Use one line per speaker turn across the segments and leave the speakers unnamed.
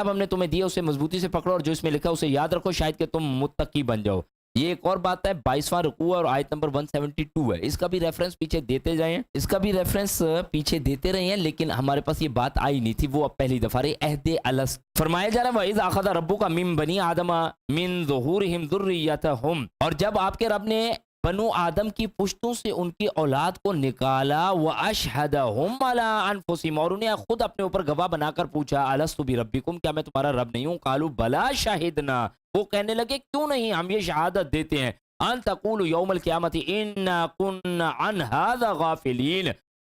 کتاب ہم نے تمہیں دی ہے اسے مضبوطی سے پکڑو اور جو اس میں لکھا اسے یاد رکھو شاید کہ تم متقی بن جاؤ. یہ ایک اور بات ہے 22واں رکوع اور آیت نمبر 172 ہے. اس کا بھی ریفرنس پیچھے دیتے رہے ہیں لیکن ہمارے پاس یہ بات آئی نہیں تھی. وہ اب پہلی دفعہ رہی عہد الست فرمایا جا رہا ہے وَإِذْ أَخَذَ رَبُّكَ مِن بَنِي آدَمَ مِن ظُهُورِهِمْ ذُرِّيَّتَهُمْ اور جب آپ کے رب نے بنو آدم کی پشتوں سے ان کی اولاد کو نکالا وَأَشْهَدَهُمْ عَلَىٰ أَنفُسِهِمْ اور انہیں خود اپنے اوپر گواہ بنا کر پوچھا أَلَسْتُ بِرَبِّكُمْ کیا میں تمہارا رب نہیں ہوں قالوا بَلَىٰ شَهِدْنَا وہ کہنے لگے کیوں نہیں ہم یہ شہادت دیتے ہیں أَن تَقُولُوا يَوْمَ الْقِيَامَةِ إِنَّا كُنَّا عَنْ هَٰذَا غَافِلِينَ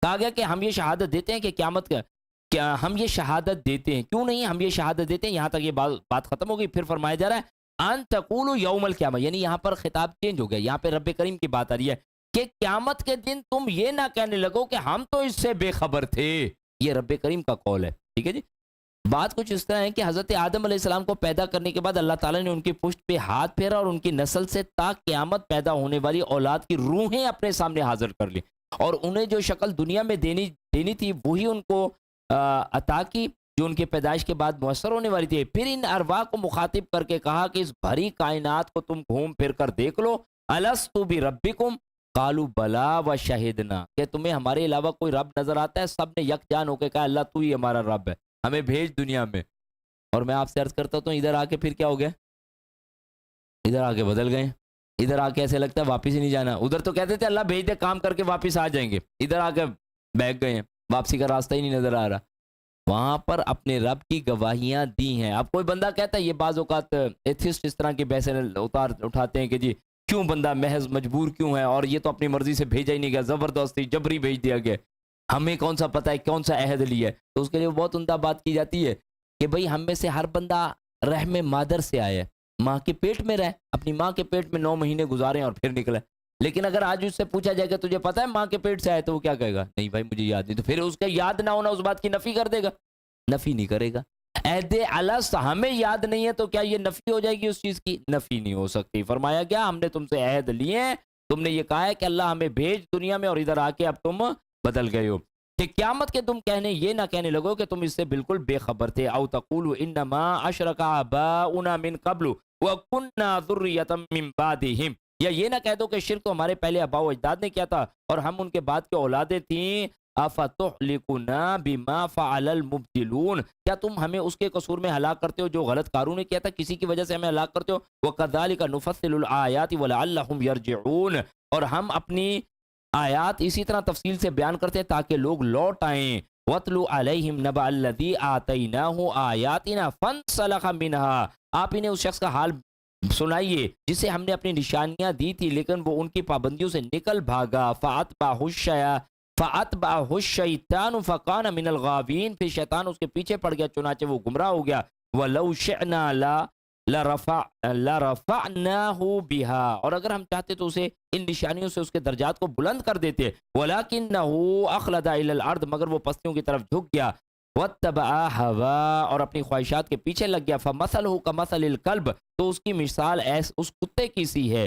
کہا گیا کہ ہم یہ شہادت دیتے ہیں کہ قیامت کا کیا ہم یہ شہادت دیتے ہیں کیوں نہیں ہم یہ شہادت دیتے ہیں. یہاں تک یہ بات ختم ہو گئی. پھر فرمایا جا رہا ہے ان تقولوا یوم القیامہ یعنی یہاں پر خطاب چینج ہو گیا. یہاں پہ رب کریم کی بات آ رہی ہے کہ قیامت کے دن تم یہ نہ کہنے لگو کہ ہم تو اس سے بے خبر تھے. یہ رب کریم کا قول ہے. ٹھیک ہے جی. بات کچھ اس طرح ہے کہ حضرت آدم علیہ السلام کو پیدا کرنے کے بعد اللہ تعالیٰ نے ان کی پشت پہ ہاتھ پھیرا اور ان کی نسل سے تا قیامت پیدا ہونے والی اولاد کی روحیں اپنے سامنے حاضر کر لی اور انہیں جو شکل دنیا میں دینی تھی وہی ان کو عطا کی جو ان کے پیدائش کے بعد میسر ہونے والی تھی. پھر ان ارواح کو مخاطب کر کے کہا کہ اس بھری کائنات کو تم گھوم پھر کر دیکھ لو الستو بربکم قالوا بلا وشہدنا کہ تمہیں ہمارے علاوہ کوئی رب نظر آتا ہے. سب نے یکجان ہو کے کہا اللہ تو ہی ہمارا رب ہے ہمیں بھیج دنیا میں. اور میں آپ سے عرض کرتا ہوں ادھر آ کے پھر کیا ہو گیا ادھر آ کے بدل گئے. ادھر آ کے ایسے لگتا ہے واپس ہی نہیں جانا. ادھر تو کہتے تھے اللہ بھیج دے کام کر کے واپس آ جائیں گے. ادھر آ کے بیٹھ گئے ہیں واپسی کا راستہ ہی نہیں نظر آ رہا. وہاں پر اپنے رب کی گواہیاں دی ہیں. اب کوئی بندہ کہتا ہے یہ بعض اوقات ایتھسٹ اس طرح کی بحثیں اٹھاتے ہیں کہ جی کیوں بندہ محض مجبور کیوں ہے اور یہ تو اپنی مرضی سے بھیجا ہی نہیں گیا زبردستی جبری بھیج دیا گیا ہمیں کون سا پتہ ہے کون سا عہد لیا ہے. تو اس کے لیے بہت عمدہ بات کی جاتی ہے کہ بھئی ہم میں سے ہر بندہ رحم مادر سے آیا ہے. ماں کے پیٹ میں رہ اپنی ماں کے پیٹ میں 9 مہینے گزارے اور پھر نکلے. لیکن اگر آج اس سے پوچھا جائے گا تجھے پتا ہے ماں کے پیٹ سے آئے تو وہ کیا کہے گا نہیں بھائی مجھے یاد نہیں. تو پھر اس کا یاد نہ ہونا اس بات کی نفی کر دے گا نفی نہیں کرے گا. عہد الست ہمیں یاد نہیں ہے تو کیا یہ نفی ہو جائے گی اس چیز کی نفی نہیں ہو سکتی. فرمایا گیا ہم نے تم سے عہد لیے ہیں تم نے یہ کہا ہے کہ اللہ ہمیں بھیج دنیا میں اور ادھر آ کے اب تم بدل گئے ہو کہ قیامت کے تم یہ نہ کہنے لگو کہ تم اس سے بالکل بے خبر تھے. او تقولوا انما اشرک آباؤنا من قبل وكنا ذریۃ من بعدهم یا یہ نہ کہہ دو کہ شرک تو ہمارے پہلے آباء و اجداد نے کیا تھا اور ہم ان کے بعد کے اولادیں تھیں. افتہلکنا بما فعل المبتلون کیا تم ہمیں اس کے قصور میں ہلاک کرتے ہو جو غلط کاروں نے کیا تھا کسی کی وجہ سے ہمیں ہلاک کرتے ہو. وکذالک نفصل الآیات ولعلہم یرجعون اور ہم اپنی آیات اسی طرح تفصیل سے بیان کرتے ہیں تاکہ لوگ لوٹ آئیں. وَاتْلُ عَلَيْهِمْ نَبَأَ الَّذِي آتَيْنَاهُ آيَاتِنَا فَانْسَلَخَ مِنْهَا آپ انہیں اس شخص کا حال سنائیے جسے ہم نے اپنی نشانیاں دی تھی لیکن وہ ان کی پابندیوں سے نکل بھاگا. فَأَتْبَعَهُ الشَّيْطَانُ فَكَانَ مِنَ الْغَاوِينَ پھر شیطان اس کے پیچھے پڑ گیا چنانچہ وہ گمراہ ہو گیا. وَلَوْ شِئْنَا لَرَفَعْنَاهُ بِهَا اور اگر ہم چاہتے تو اسے ان نشانیوں سے اس کے درجات کو بلند کر دیتے. وَلَكِنَّهُ أَخْلَدَ إِلَى الْأَرْضِ مگر وہ پستیوں کی طرف جھک گیا. وَاتَّبَعَ هَوَاهُ اور اپنی خواہشات کے پیچھے لگ گیا. فَمَثَلُهُ كَمَثَلِ الْكَلْبِ تو اس کی مثال اس کتے کی سی ہے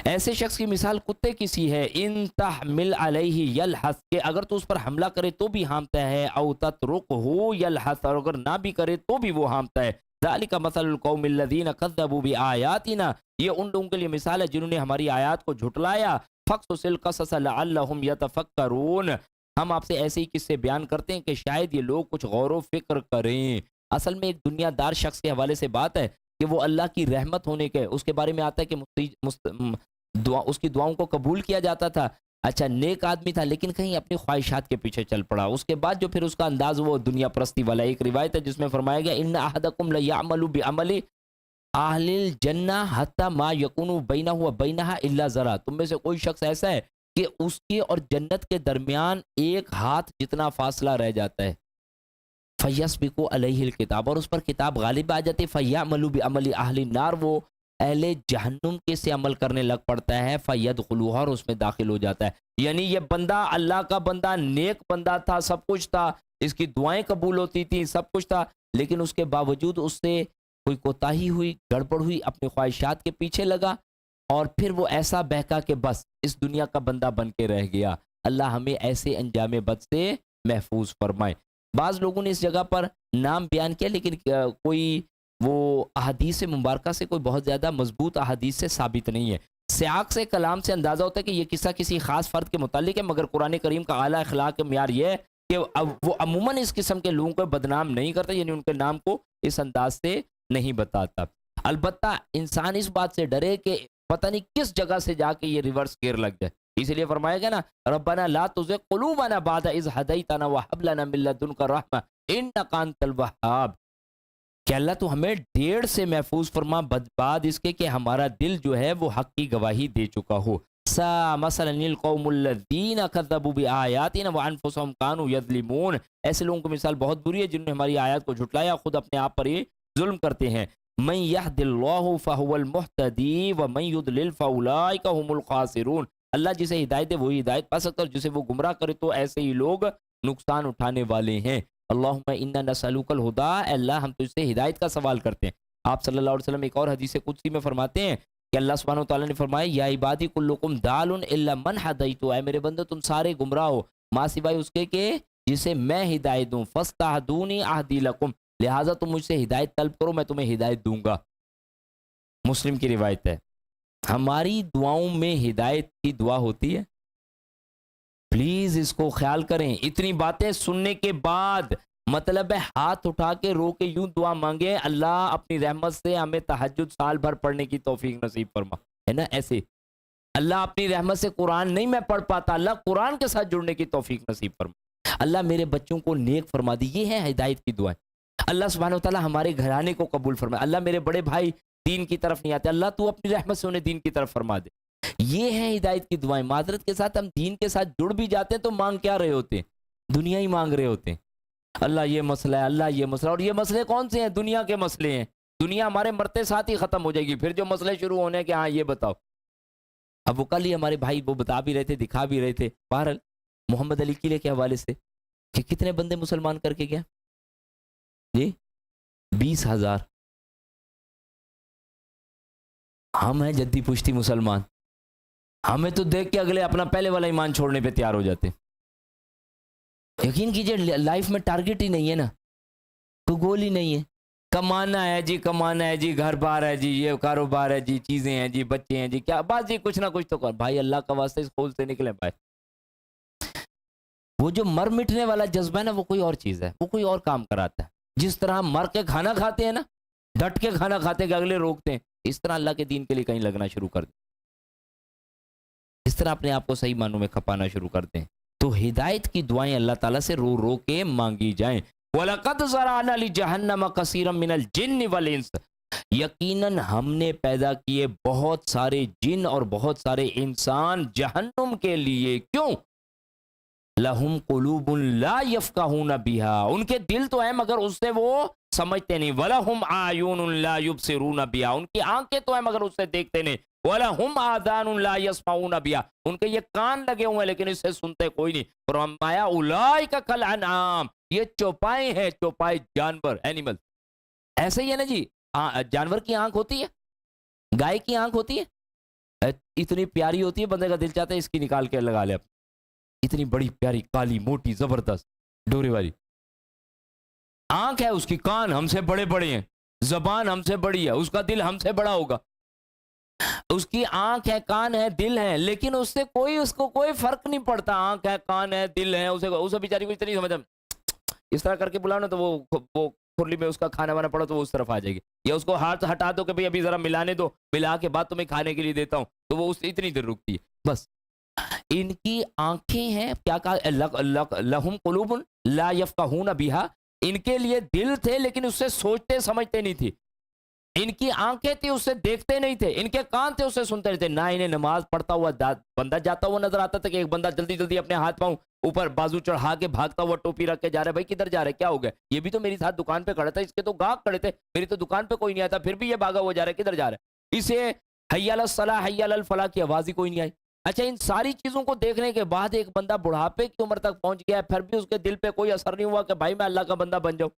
ایسے شخص کی مثال کتے کی سی ہے. ان تحمل علیہ یلحث کہ اگر تو اس پر حملہ کرے تو بھی ہامتا ہے. او تترکہ یلحث اور اگر نہ بھی کرے تو بھی وہ ہامتا ہے. ذالک مثل القوم الذین کذبوا بآیاتنا یہ ان لوگوں کے لیے مثال ہے جنہوں نے ہماری آیات کو جھٹلایا. فقصص القصص لعلہم یتفکرون ہم آپ سے ایسے ہی قصے بیان کرتے ہیں کہ شاید یہ لوگ کچھ غور و فکر کریں. اصل میں ایک دنیا دار شخص کے حوالے سے بات ہے کہ وہ اللہ کی رحمت ہونے کے اس کے بارے میں آتا ہے کہ اس کی دعاؤں کو قبول کیا جاتا تھا. اچھا نیک آدمی تھا لیکن کہیں اپنی خواہشات کے پیچھے چل پڑا. اس کے بعد جو پھر اس کا انداز وہ دنیا پرستی والا. ایک روایت ہے جس میں فرمایا گیا ان احدکم لیعمل بعمل اہل الجنہ حتی ما یکون بینہ و بینہا الا ذرا تم میں سے کوئی شخص ایسا ہے کہ اس کے اور جنت کے درمیان ایک ہاتھ جتنا فاصلہ رہ جاتا ہے. فیسبق علیہ الکتاب اور اس پر کتاب غالب آ جاتی. فیعمل بعمل اہل النار وہ اہل جہنم کے سے عمل کرنے لگ پڑتا ہے. فیدخلوها اور اس میں داخل ہو جاتا ہے. یعنی یہ بندہ اللہ کا بندہ نیک بندہ تھا سب کچھ تھا اس کی دعائیں قبول ہوتی تھیں سب کچھ تھا لیکن اس کے باوجود اس سے کوئی کوتاہی ہوئی گڑبڑ ہوئی اپنی خواہشات کے پیچھے لگا اور پھر وہ ایسا بہکا کہ بس اس دنیا کا بندہ بن کے رہ گیا. اللہ ہمیں ایسے انجام بد سے محفوظ فرمائے. بعض لوگوں نے اس جگہ پر نام بیان کیا لیکن کوئی وہ احادیث مبارکہ سے کوئی بہت زیادہ مضبوط احادیث سے ثابت نہیں ہے. سیاق سے کلام سے اندازہ ہوتا ہے کہ یہ قصہ کسی خاص فرد کے متعلق ہے، مگر قرآن کریم کا اعلیٰ اخلاق کا معیار یہ ہے کہ وہ عموماً اس قسم کے لوگوں کو بدنام نہیں کرتا، یعنی ان کے نام کو اس انداز سے نہیں بتاتا. البتہ انسان اس بات سے ڈرے کہ پتہ نہیں کس جگہ سے جا کے یہ ریورس گیئر لگ جائے. اس لیے فرمایا گیا نا، ربنا لا تزغ قلوبنا بعد اذ ہدیتنا وہب لنا من لدنک رحمہ انک انت الوہاب، کہ اللہ تو ہمیں ڈیڑھ سے محفوظ فرما بعد اس کے کہ ہمارا دل جو ہے وہ حق کی گواہی دے چکا ہو. سا مثلا القوم الذین کذبوا بآیاتنا وانفسهم كانوا یظلمون، ایسے لوگوں کی مثال بہت بری ہے جنہوں نے ہماری آیات کو جھٹلایا، خود اپنے آپ پر یہ ظلم کرتے ہیں. من یہد اللہ فہو المہتدی ومن یضلل فاولئک هم الخاسرون، اللہ جسے ہدایت دے وہی ہدایت پا سکتا ہے، اور جسے وہ گمراہ کرے تو ایسے ہی لوگ نقصان اٹھانے والے ہیں. اللہم انا نسألک الہدی، اے اللہ ہم تجھ سے ہدایت کا سوال کرتے ہیں. آپ صلی اللہ علیہ وسلم ایک اور حدیث قدسی میں فرماتے ہیں کہ اللہ سبحانہ وتعالی نے فرمایا یا عبادی کلکم دال الا من ہدیت، اے میرے بندو تم سارے گمراہ ہو ماں سوائے اس کے کہ جسے میں ہدایت دوں. فاستہدونی اہدی لکم، لہٰذا تم مجھ سے ہدایت طلب کرو میں تمہیں ہدایت دوں گا. مسلم کی روایت ہے. ہماری دعاؤں میں ہدایت کی دعا ہوتی ہے، پلیز اس کو خیال کریں. اتنی باتیں سننے کے بعد مطلب ہے ہاتھ اٹھا کے رو کے یوں دعا مانگے اللہ اپنی رحمت سے ہمیں تہجد سال بھر پڑھنے کی توفیق نصیب فرما، ہے نا. ایسے اللہ اپنی رحمت سے قرآن نہیں میں پڑھ پاتا، اللہ قرآن کے ساتھ جڑنے کی توفیق نصیب فرما، اللہ میرے بچوں کو نیک فرما دی. یہ ہے ہدایت کی دعائیں. اللہ سبحانہ وتعالی ہمارے گھرانے کو قبول فرمائے. اللہ میرے بڑے بھائی دین کی طرف نہیں آتے، اللہ تو اپنی رحمت سے انہیں دین کی طرف فرما دے. یہ ہے ہدایت کی دعائیں. معذرت کے ساتھ ہم دین کے ساتھ جڑ بھی جاتے ہیں تو مانگ کیا رہے ہوتے ہیں؟ دنیا ہی مانگ رہے ہوتے ہیں. اللہ یہ مسئلہ ہے، اللہ یہ مسئلہ، اور یہ مسئلے کون سے ہیں؟ دنیا کے مسئلے ہیں. دنیا ہمارے مرتے ساتھ ہی ختم ہو جائے گی، پھر جو مسئلے شروع ہونے کہ ہاں یہ بتاؤ. اب وہ کل ہی ہمارے بھائی وہ بتا بھی رہے تھے، دکھا بھی رہے تھے. بہرحال محمد علی قلعے کے حوالے سے کہ کتنے بندے مسلمان کر کے گیا جی 20,000. ہم ہیں جدی پشتی مسلمان، ہمیں تو دیکھ کے اگلے اپنا پہلے والا ایمان چھوڑنے پہ تیار ہو جاتے. یقین کیجئے لائف میں ٹارگٹ ہی نہیں ہے نا، کوئی گول ہی نہیں ہے. کمانا ہے جی، کمانا ہے جی، گھر بار ہے جی، یہ کاروبار ہے جی، چیزیں ہیں جی، بچے ہیں جی، کیا بات جی، کچھ نہ کچھ تو کر. بھائی اللہ کا واسطہ اس کھول سے نکلے بھائی. وہ جو مر مٹنے والا جذبہ ہے نا وہ کوئی اور چیز ہے، وہ کوئی اور کام کراتا ہے. جس طرح ہم مر کے کھانا کھاتے ہیں نا، ڈٹ کے کھانا کھاتے کہ اگلے روکتے ہیں، اس طرح اللہ کے دین کے لیے کہیں لگنا شروع کر دیں، اس طرح اپنے آپ کو صحیح معنوں میں کھپانا شروع کرتے ہیں. تو ہدایت کی دعائیں اللہ تعالیٰ سے رو رو کے مانگی جائیں. وَلَقَدْ زَرَعْنَا لِجَهَنَّمَ كَثِيرًا مِنَ الْجِنِّ وَالْإِنسِ، یقیناً ہم نے پیدا کیے بہت سارے جن اور بہت سارے انسان جہنم کے لیے. کیوں؟ لَهُمْ قُلُوبٌ لَا يَفْقَهُونَ بِهَا، ان کے دل تو ہیں مگر اس سے وہ سمجھتے نہیں. وَلَهُمْ أَعْيُنٌ لَا يُبْصِرُونَ بِهَا، ان کی آنکھیں تو ہیں مگر اس سے دیکھتے نہیں. وَلَهُمْ آذَانٌ لَا يَسْمَعُونَ بِهَا، ان کے یہ کان لگے ہوئے ہیں لیکن اس سے سنتے کوئی نہیں. فرمایا أُولَٰئِكَ كَالْأَنْعَامِ، یہ چوپائے ہیں، چوپائے جانور، اینیمل. ایسے ہی ہے نا جی، جانور کی آنکھ ہوتی ہے، گائے کی آنکھ ہوتی ہے، اتنی پیاری ہوتی ہے، بندے کا دل چاہتا ہے اس کی نکال کے لگا لے. اتنی بڑی پیاری کالی موٹی زبردست ڈورے والی آنکھ ہے اس کی، کان ہم سے بڑے بڑے ہیں، زبان ہم سے بڑی ہے، اس کا دل ہم سے بڑا ہوگا. اس کی آنکھ ہے، کان ہے، دل ہے، لیکن اس سے اس کو کوئی فرق نہیں پڑتا. آنکھ ہے، کان ہے، دل ہے، اسے بیچاری کو اتنی سمجھ اس طرح کر کے بلاؤ نا تو وہ کھرلی میں اس کا کھانا وانا پڑا تو وہ اس طرف آ جائے گی، یا اس کو ہاتھ ہٹا دو کہ بھئی ابھی ذرا ملانے دو، ملا کے بعد تمہیں کھانے کے لیے دیتا ہوں، تو وہ اتنی دیر رکتی ہے. بس ان کی آنکھیں ہیں، کیا کہا، لہم قلوب لا یفقہون بہا، ان کے لیے دل تھے لیکن اس سے سوچتے سمجھتے نہیں تھے. ان کی آنکھیں تھی اس سے دیکھتے نہیں تھے، ان کے کان تھے اس سے سنتے نہیں تھے. نہ انہیں نماز پڑھتا ہوا بندہ جاتا ہوا نظر آتا تھا کہ ایک بندہ جلدی جلدی اپنے ہاتھ پاؤں اوپر بازو چڑھا کے بھاگتا ہوا ٹوپی رکھ کے جا رہا ہے. بھائی کدھر جا رہا ہے، کیا ہو گیا؟ یہ بھی تو میری ساتھ دکان پہ کھڑا تھا، اس کے تو گاہک کھڑے تھے، میری تو دکان پہ کوئی نہیں آتا، پھر بھی یہ بھاگا ہوا جا رہا ہے، کدھر جا رہا ہے؟ اسے حی علی الصلاح حی علی الفلاح کی آواز ہی کوئی نہیں آئی. اچھا، ان ساری چیزوں کو دیکھنے کے بعد ایک بندہ بڑھاپے کی عمر تک پہنچ گیا ہے، پھر بھی اس کے دل پہ کوئی اثر نہیں ہوا کہ بھائی میں اللہ کا بندہ بن جاؤں.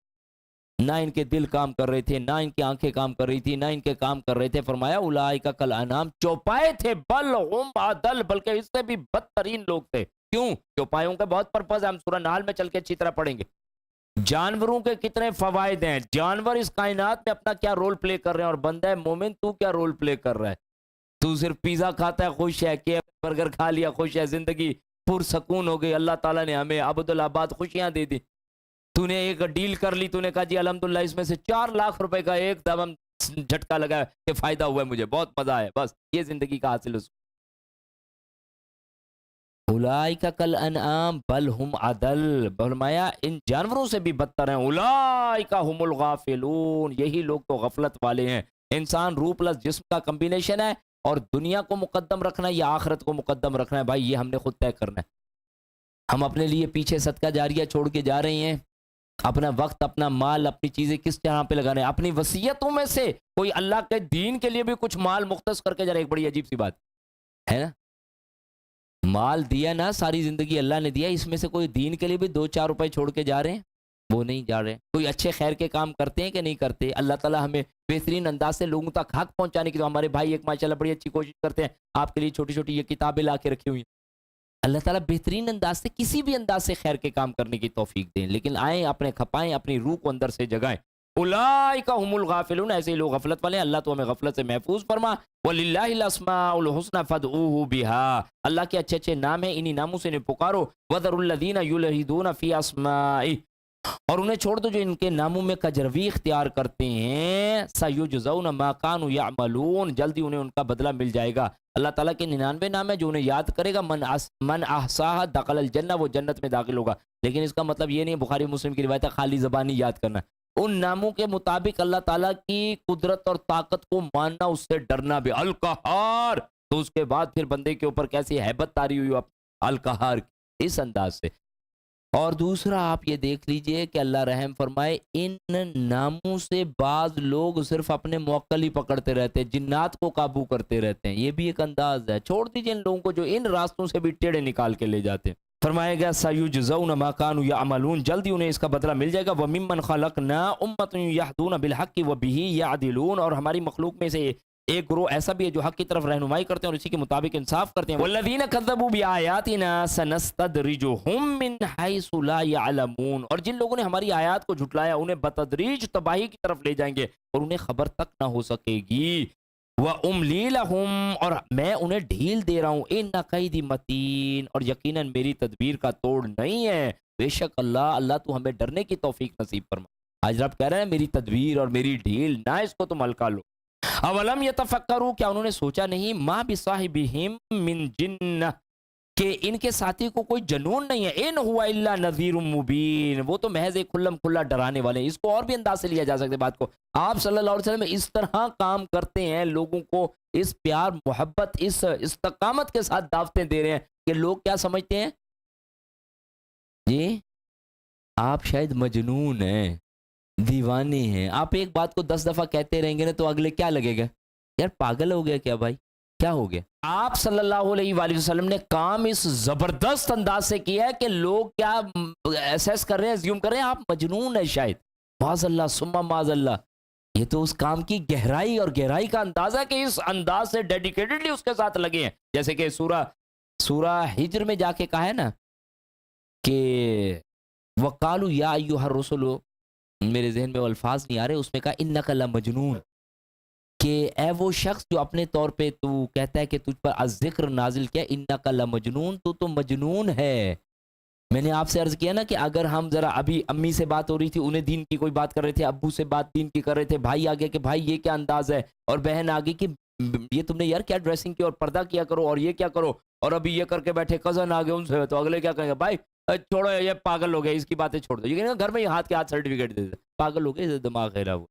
نہ ان کے دل کام کر رہے تھے، نہ ان کی آنکھیں کام کر رہی تھی، نہ ان کے کام کر رہے تھے. فرمایا اولئک کالانعام، چوپائے تھے، بل ہم اضل، بلکہ اس سے بھی بدترین لوگ تھے. کیوں؟ چوپایوں کے بہت پرپز ہے، ہم سورہ نحل میں چل کے اچھی طرح پڑھیں گے. جانوروں کے کتنے فوائد ہیں، جانور اس کائنات میں اپنا کیا رول پلے کر رہے ہیں، اور بندہ مومن تو کیا رول پلے کر رہا ہے؟ تو صرف پیزا کھاتا ہے خوش ہے، کہ برگر کھا لیا خوش ہے، زندگی پرسکون ہو گئی، اللہ تعالیٰ نے ہمیں عبدالآباد خوشیاں دے دی۔ تو نے ایک ڈیل کر لی، تو نے کہا جی الحمدللہ اس میں سے 4 لاکھ روپے کا ایک دم جھٹکا لگا کہ فائدہ ہوا ہے، مجھے بہت مزہ ہے، بس یہ زندگی کا حاصل اس اولئک کل انعام بل ہم اضل، فرمایا ان جانوروں سے بھی بدتر ہیں، اولئک هم الغافلون، یہی لوگ تو غفلت والے ہیں۔ انسان روح پلس جسم کا کمبینیشن ہے، اور دنیا کو مقدم رکھنا ہے یا آخرت کو مقدم رکھنا ہے، بھائی یہ ہم نے خود طے کرنا ہے۔ ہم اپنے لیے پیچھے صدقہ جاریہ چھوڑ کے جا رہے ہیں، اپنا وقت، اپنا مال، اپنی چیزیں کس طرح پہ لگانے ہیں، اپنی وصیتوں میں سے کوئی اللہ کے دین کے لیے بھی کچھ مال مختص کر کے جا رہا ہے، ایک بڑی عجیب سی بات ہے نا۔ مال دیا نا، ساری زندگی اللہ نے دیا، اس میں سے کوئی دین کے لیے بھی 2-4 روپے چھوڑ کے جا رہے ہیں؟ وہ نہیں جا رہے۔ کوئی اچھے خیر کے کام کرتے ہیں کہ نہیں کرتے؟ اللہ تعالیٰ ہمیں بہترین انداز سے لوگوں تک حق پہنچانے کی، تو ہمارے بھائی ایک ماشاءاللہ بڑی اچھی کوشش کرتے ہیں، آپ کے لیے چھوٹی چھوٹی یہ کتابیں لا کے رکھی ہوئی ہیں۔ اللہ تعالیٰ بہترین انداز سے کسی بھی انداز سے خیر کے کام کرنے کی توفیق دیں، لیکن آئیں اپنے کھپائیں، اپنی روح کو اندر سے جگائیں۔ اولئک هم الغافلون، ایسے ہی لوگ غفلت والے ہیں، اللہ تو ہمیں غفلت سے محفوظ فرما۔ وَلِلَّهِ الْأَسْمَاءُ الْحُسْنَى فَادْعُوهُ بِهَا، اللہ کے اچھے اچھے نام ہیں، انہی ناموں سے انہیں پکارو۔ وَذَرُوا الَّذِينَ يُلْحِدُونَ فِي أَسْمَائِهِ، اور انہیں چھوڑ دو جو ان کے ناموں میں کجروی اختیار کرتے ہیں۔ سَيُجْزَوْنَ مَا كَانُوا يَعْمَلُونَ، جلدی انہیں ان کا بدلہ مل جائے گا۔ اللہ تعالیٰ کے 99 نام ہے جو انہیں یاد کرے گا، من احصاها دخل الجنہ، وہ جنت میں داخل ہوگا۔ لیکن اس کا مطلب یہ نہیں بخاری مسلم کی روایت ہے خالی زبانی یاد کرنا، ان ناموں کے مطابق اللہ تعالیٰ کی قدرت اور طاقت کو ماننا، اس سے ڈرنا بھی۔ القہار، تو اس کے بعد پھر بندے کے اوپر کیسی ہیبت تاری ہوئی القہار اس انداز سے۔ اور دوسرا آپ یہ دیکھ لیجئے کہ اللہ رحم فرمائے، ان ناموں سے بعض لوگ صرف اپنے موکل ہی پکڑتے رہتے ہیں، جنات کو قابو کرتے رہتے ہیں، یہ بھی ایک انداز ہے۔ چھوڑ دیجئے ان لوگوں کو جو ان راستوں سے بھی ٹیڑے نکال کے لے جاتے ہیں۔ فرمایا گیا سَيُجْزَوْنَ مَا كَانُوا يَعْمَلُونَ، جلدی انہیں اس کا بدلہ مل جائے گا۔ وَمِمَّنْ خَلَقْنَا أُمَّةٌ يَهْدُونَ بِالْحَقِّ وَبِهِ يَعْدِلُونَ، اور ہماری مخلوق میں سے ایک گروہ ایسا بھی ہے جو حق کی طرف رہنمائی کرتے ہیں اور اسی کے مطابق انصاف کرتے ہیں۔ وَالَّذِينَ كَذَّبُوا بِآيَاتِنَا سَنَسْتَدْرِجُهُم مِّنْ حَيْثُ لَا يَعْلَمُونَ، اور جن لوگوں نے ہماری آیات کو جھٹلایا انہیں بتدریج تباہی کی طرف لے جائیں گے اور انہیں خبر تک نہ ہو سکے گی۔ وَأُمْلِي لَهُمْ، اور میں انہیں ڈھیل دے رہا ہوں۔ إِنَّ كَيْدِي مَتِينٌ، اور یقیناً میری تدبیر کا توڑ نہیں ہے۔ بے شک اللہ تو ہمیں ڈرنے کی توفیق نصیب فرما۔ آج رب کہہ رہے ہیں میری تدبیر اور میری ڈھیل نہ، اس کو تم ہلکا لو۔ اولم یتفکروا، کیا انہوں نے سوچا نہیں، ما بصاحبہم من جنہ، کہ ان کے ساتھی کو کوئی جنون نہیں ہے۔ ان ہوا الا نذیر مبین، وہ تو محض ایک کھلم کھلا ڈرانے والے ہیں۔ اس کو اور بھی انداز سے لیا جا سکتا ہے بات کو، آپ صلی اللہ علیہ وسلم اس طرح کام کرتے ہیں، لوگوں کو اس پیار محبت اس استقامت کے ساتھ دعوتیں دے رہے ہیں کہ لوگ کیا سمجھتے ہیں، جی آپ شاید مجنون ہیں، دیوانے ہیں۔ آپ ایک بات کو 10 دفعہ کہتے رہیں گے نا تو اگلے کیا لگے گا، یار پاگل ہو گیا کیا بھائی، کیا ہو گیا۔ آپ صلی اللہ علیہ وآلہ وسلم نے کام اس زبردست انداز سے کیا ہے کہ لوگ کیا ایسیس کر رہے ہیں، زیوم کر رہے ہیں آپ مجنون ہیں شاید، معاذ اللہ ثم معاذ اللہ۔ یہ تو اس کام کی گہرائی اور گہرائی کا اندازہ ہے کہ اس انداز سے ڈیڈیکیٹڈلی اس کے ساتھ لگے ہیں۔ جیسے کہ سورہ ہجر میں جا کے کہا ہے نا کہ وقالوا یا ایھا الرسل، میرے ذہن میں وہ الفاظ نہیں آ رہے، اس میں کہا انک لمجنون، کہ اے وہ شخص جو اپنے طور پہ تو کہتا ہے کہ تجھ پر الذکر نازل کیا، انک لمجنون، تو مجنون ہے۔ میں نے آپ سے عرض کیا نا کہ اگر ہم ذرا ابھی امی سے بات ہو رہی تھی، انہیں دین کی کوئی بات کر رہے تھے، ابو سے بات دین کی کر رہے تھے، بھائی آگے کہ بھائی یہ کیا انداز ہے، اور بہن آگے کہ یہ تم نے یار کیا ڈریسنگ کی اور پردہ کیا کرو اور یہ کیا کرو، اور ابھی یہ کر کے بیٹھے کزن آگے ان سے، تو اگلے کیا کہیں گے، بھائی چھوڑو یہ پاگل ہو گیا، اس کی باتیں چھوڑ دو، یہ گھر میں ہاتھ کے ہاتھ سرٹیفکیٹ دے دے، پاگل ہو گئے، دماغ خیرا ہوا۔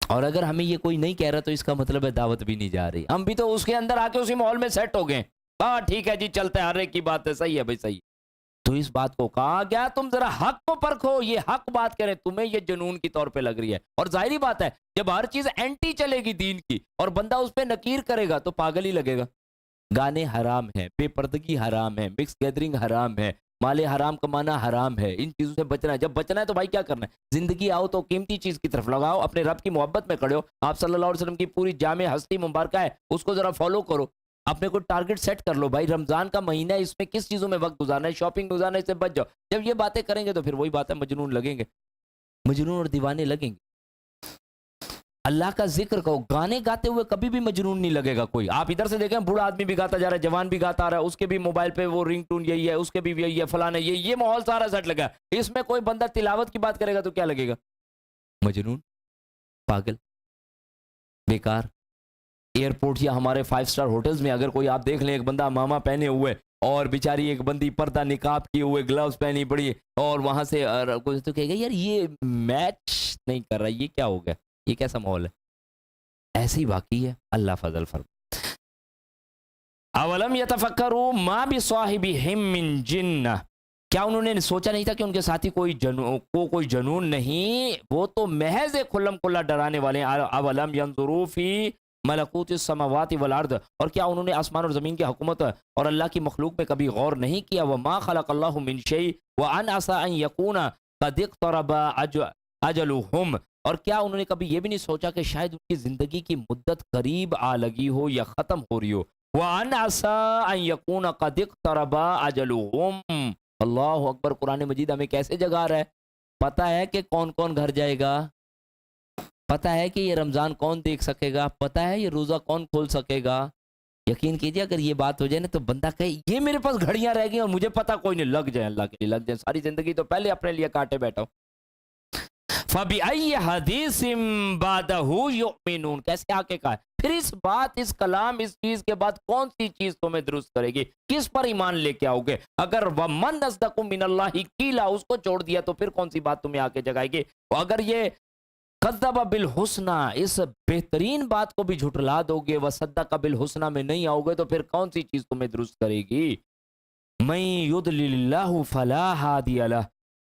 اور اگر ہمیں یہ کوئی نہیں کہہ رہا تو اس کا مطلب ہے دعوت بھی نہیں جا رہی، ہم بھی تو اس کے اندر آ کے اسی ماحول میں سیٹ ہو گئے، ہاں ٹھیک ہے جی چلتے ہیں، ہر ایک کی بات ہے، صحیح ہے بھائی صحیح ہے۔ تو اس بات کو کہا گیا تم ذرا حق کو پرکھو، یہ حق بات کریں، تمہیں یہ جنون کی طور پہ لگ رہی ہے، اور ظاہری بات ہے جب ہر چیز اینٹی چلے گی دین کی اور بندہ اس پہ نکیر کرے گا تو پاگل ہی لگے گا۔ گانے حرام ہیں، بے پردگی حرام ہے، مکس گیدرنگ حرام ہے، مال حرام کمانا حرام ہے، ان چیزوں سے بچنا ہے۔ جب بچنا ہے تو بھائی کیا کرنا ہے، زندگی آؤ تو قیمتی چیز کی طرف لگاؤ، اپنے رب کی محبت میں کھڑے ہو، آپ صلی اللہ علیہ وسلم کی پوری جامع ہستی مبارکہ ہے، اس کو ذرا فالو کرو، اپنے کو ٹارگٹ سیٹ کر لو بھائی، رمضان کا مہینہ ہے، اس میں کس چیزوں میں وقت گزارنا ہے، شاپنگ گزارنا ہے، اس سے بچ جاؤ. جب یہ باتیں کریں گے تو پھر وہی بات ہے، مجنون لگیں گے، مجنون اور دیوانے لگیں گے. اللہ کا ذکر کرو، گانے گاتے ہوئے کبھی بھی مجنون نہیں لگے گا کوئی. آپ ادھر سے دیکھیں بوڑھا آدمی بھی گاتا جا رہا ہے، جوان بھی گاتا آ رہا ہے، اس کے بھی موبائل پہ وہ رنگ ٹون یہی ہے، اس کے بھی یہی ہے، فلانا یہ ماحول سارا سیٹ لگا ہے. اس میں کوئی بندہ تلاوت کی بات کرے گا تو کیا لگے گا؟ مجنون، پاگل، بیکار. ایئرپورٹ یا ہمارے 5 اسٹار ہوٹلز میں اگر کوئی آپ دیکھ لیں ایک بندہ ماما پہنے ہوئے اور بیچاری ایک بندی پردہ نقاب کیے ہوئے گلوز پہنی پڑی اور وہاں سے کچھ تو کہے گا یار یہ میچ نہیں کر رہا، یہ کیا ہو گیا، یہ کیسا ماحول ہے؟ ایسی واقعی ہے. اللہ فضل فرم. اولم یتفکروا ما بصاحبہم من جنہ، کیا انہوں نے سوچا نہیں تھا کہ ان کے ساتھی کوئی جنون نہیں، وہ تو محض کھلم کھلا ڈرانے والے ہیں. اولم ینظروا فی ملکوت السماوات والارض، اور کیا انہوں نے آسمان اور زمین کی حکومت اور اللہ کی مخلوق میں کبھی غور نہیں کیا؟ وما خلق اللہ من شیء وان عسى ان یکون قد اقترب اجلہم، اور کیا انہوں نے کبھی یہ بھی نہیں سوچا کہ شاید ان کی زندگی کی مدت قریب آ لگی ہو یا ختم ہو رہی ہو. وان عسى ان یکون قد اقترب اجلہم. اللہ اکبر. قرآن مجید ہمیں کیسے جگا رہا ہے؟ پتہ ہے کہ کون کون گھر جائے گا، پتہ ہے کہ یہ رمضان کون دیکھ سکے گا، پتہ ہے یہ روزہ کون کھول سکے گا. یقین کیجئے اگر یہ بات ہو جائے نا تو بندہ کہے یہ میرے پاس گھڑیاں رہ گئی اور مجھے پتہ کوئی نہیں. لگ جائے، اللہ کے لیے لگ جائے، ساری زندگی تو پہلے اپنے لیے کاٹے بیٹھا ہوں. فَبِأَيِّ حَدِيثٍ بَعْدَهُ يُؤْمِنُونَ، کیسے آ کے کہا ہے پھر اس بات، اس کلام، اس چیز کے بعد کون سی چیز تمہیں درست کرے گی، کس پر ایمان لے کے آؤ گے؟ اگر وَمَنْ أَصْدَقُ مِنَ اللَّهِ قِيلًا اس کو چھوڑ دیا تو پھر کون سی بات تمہیں آ کے جگائے گی؟ اگر یہ کذب بالحسنہ اس بہترین بات کو بھی جھٹلا دو گے، وصدق بالحسنہ میں نہیں آؤ گے تو پھر کون سی چیز تمہیں درست کرے گی؟ من یضلل اللہ فلا ہادی لہ،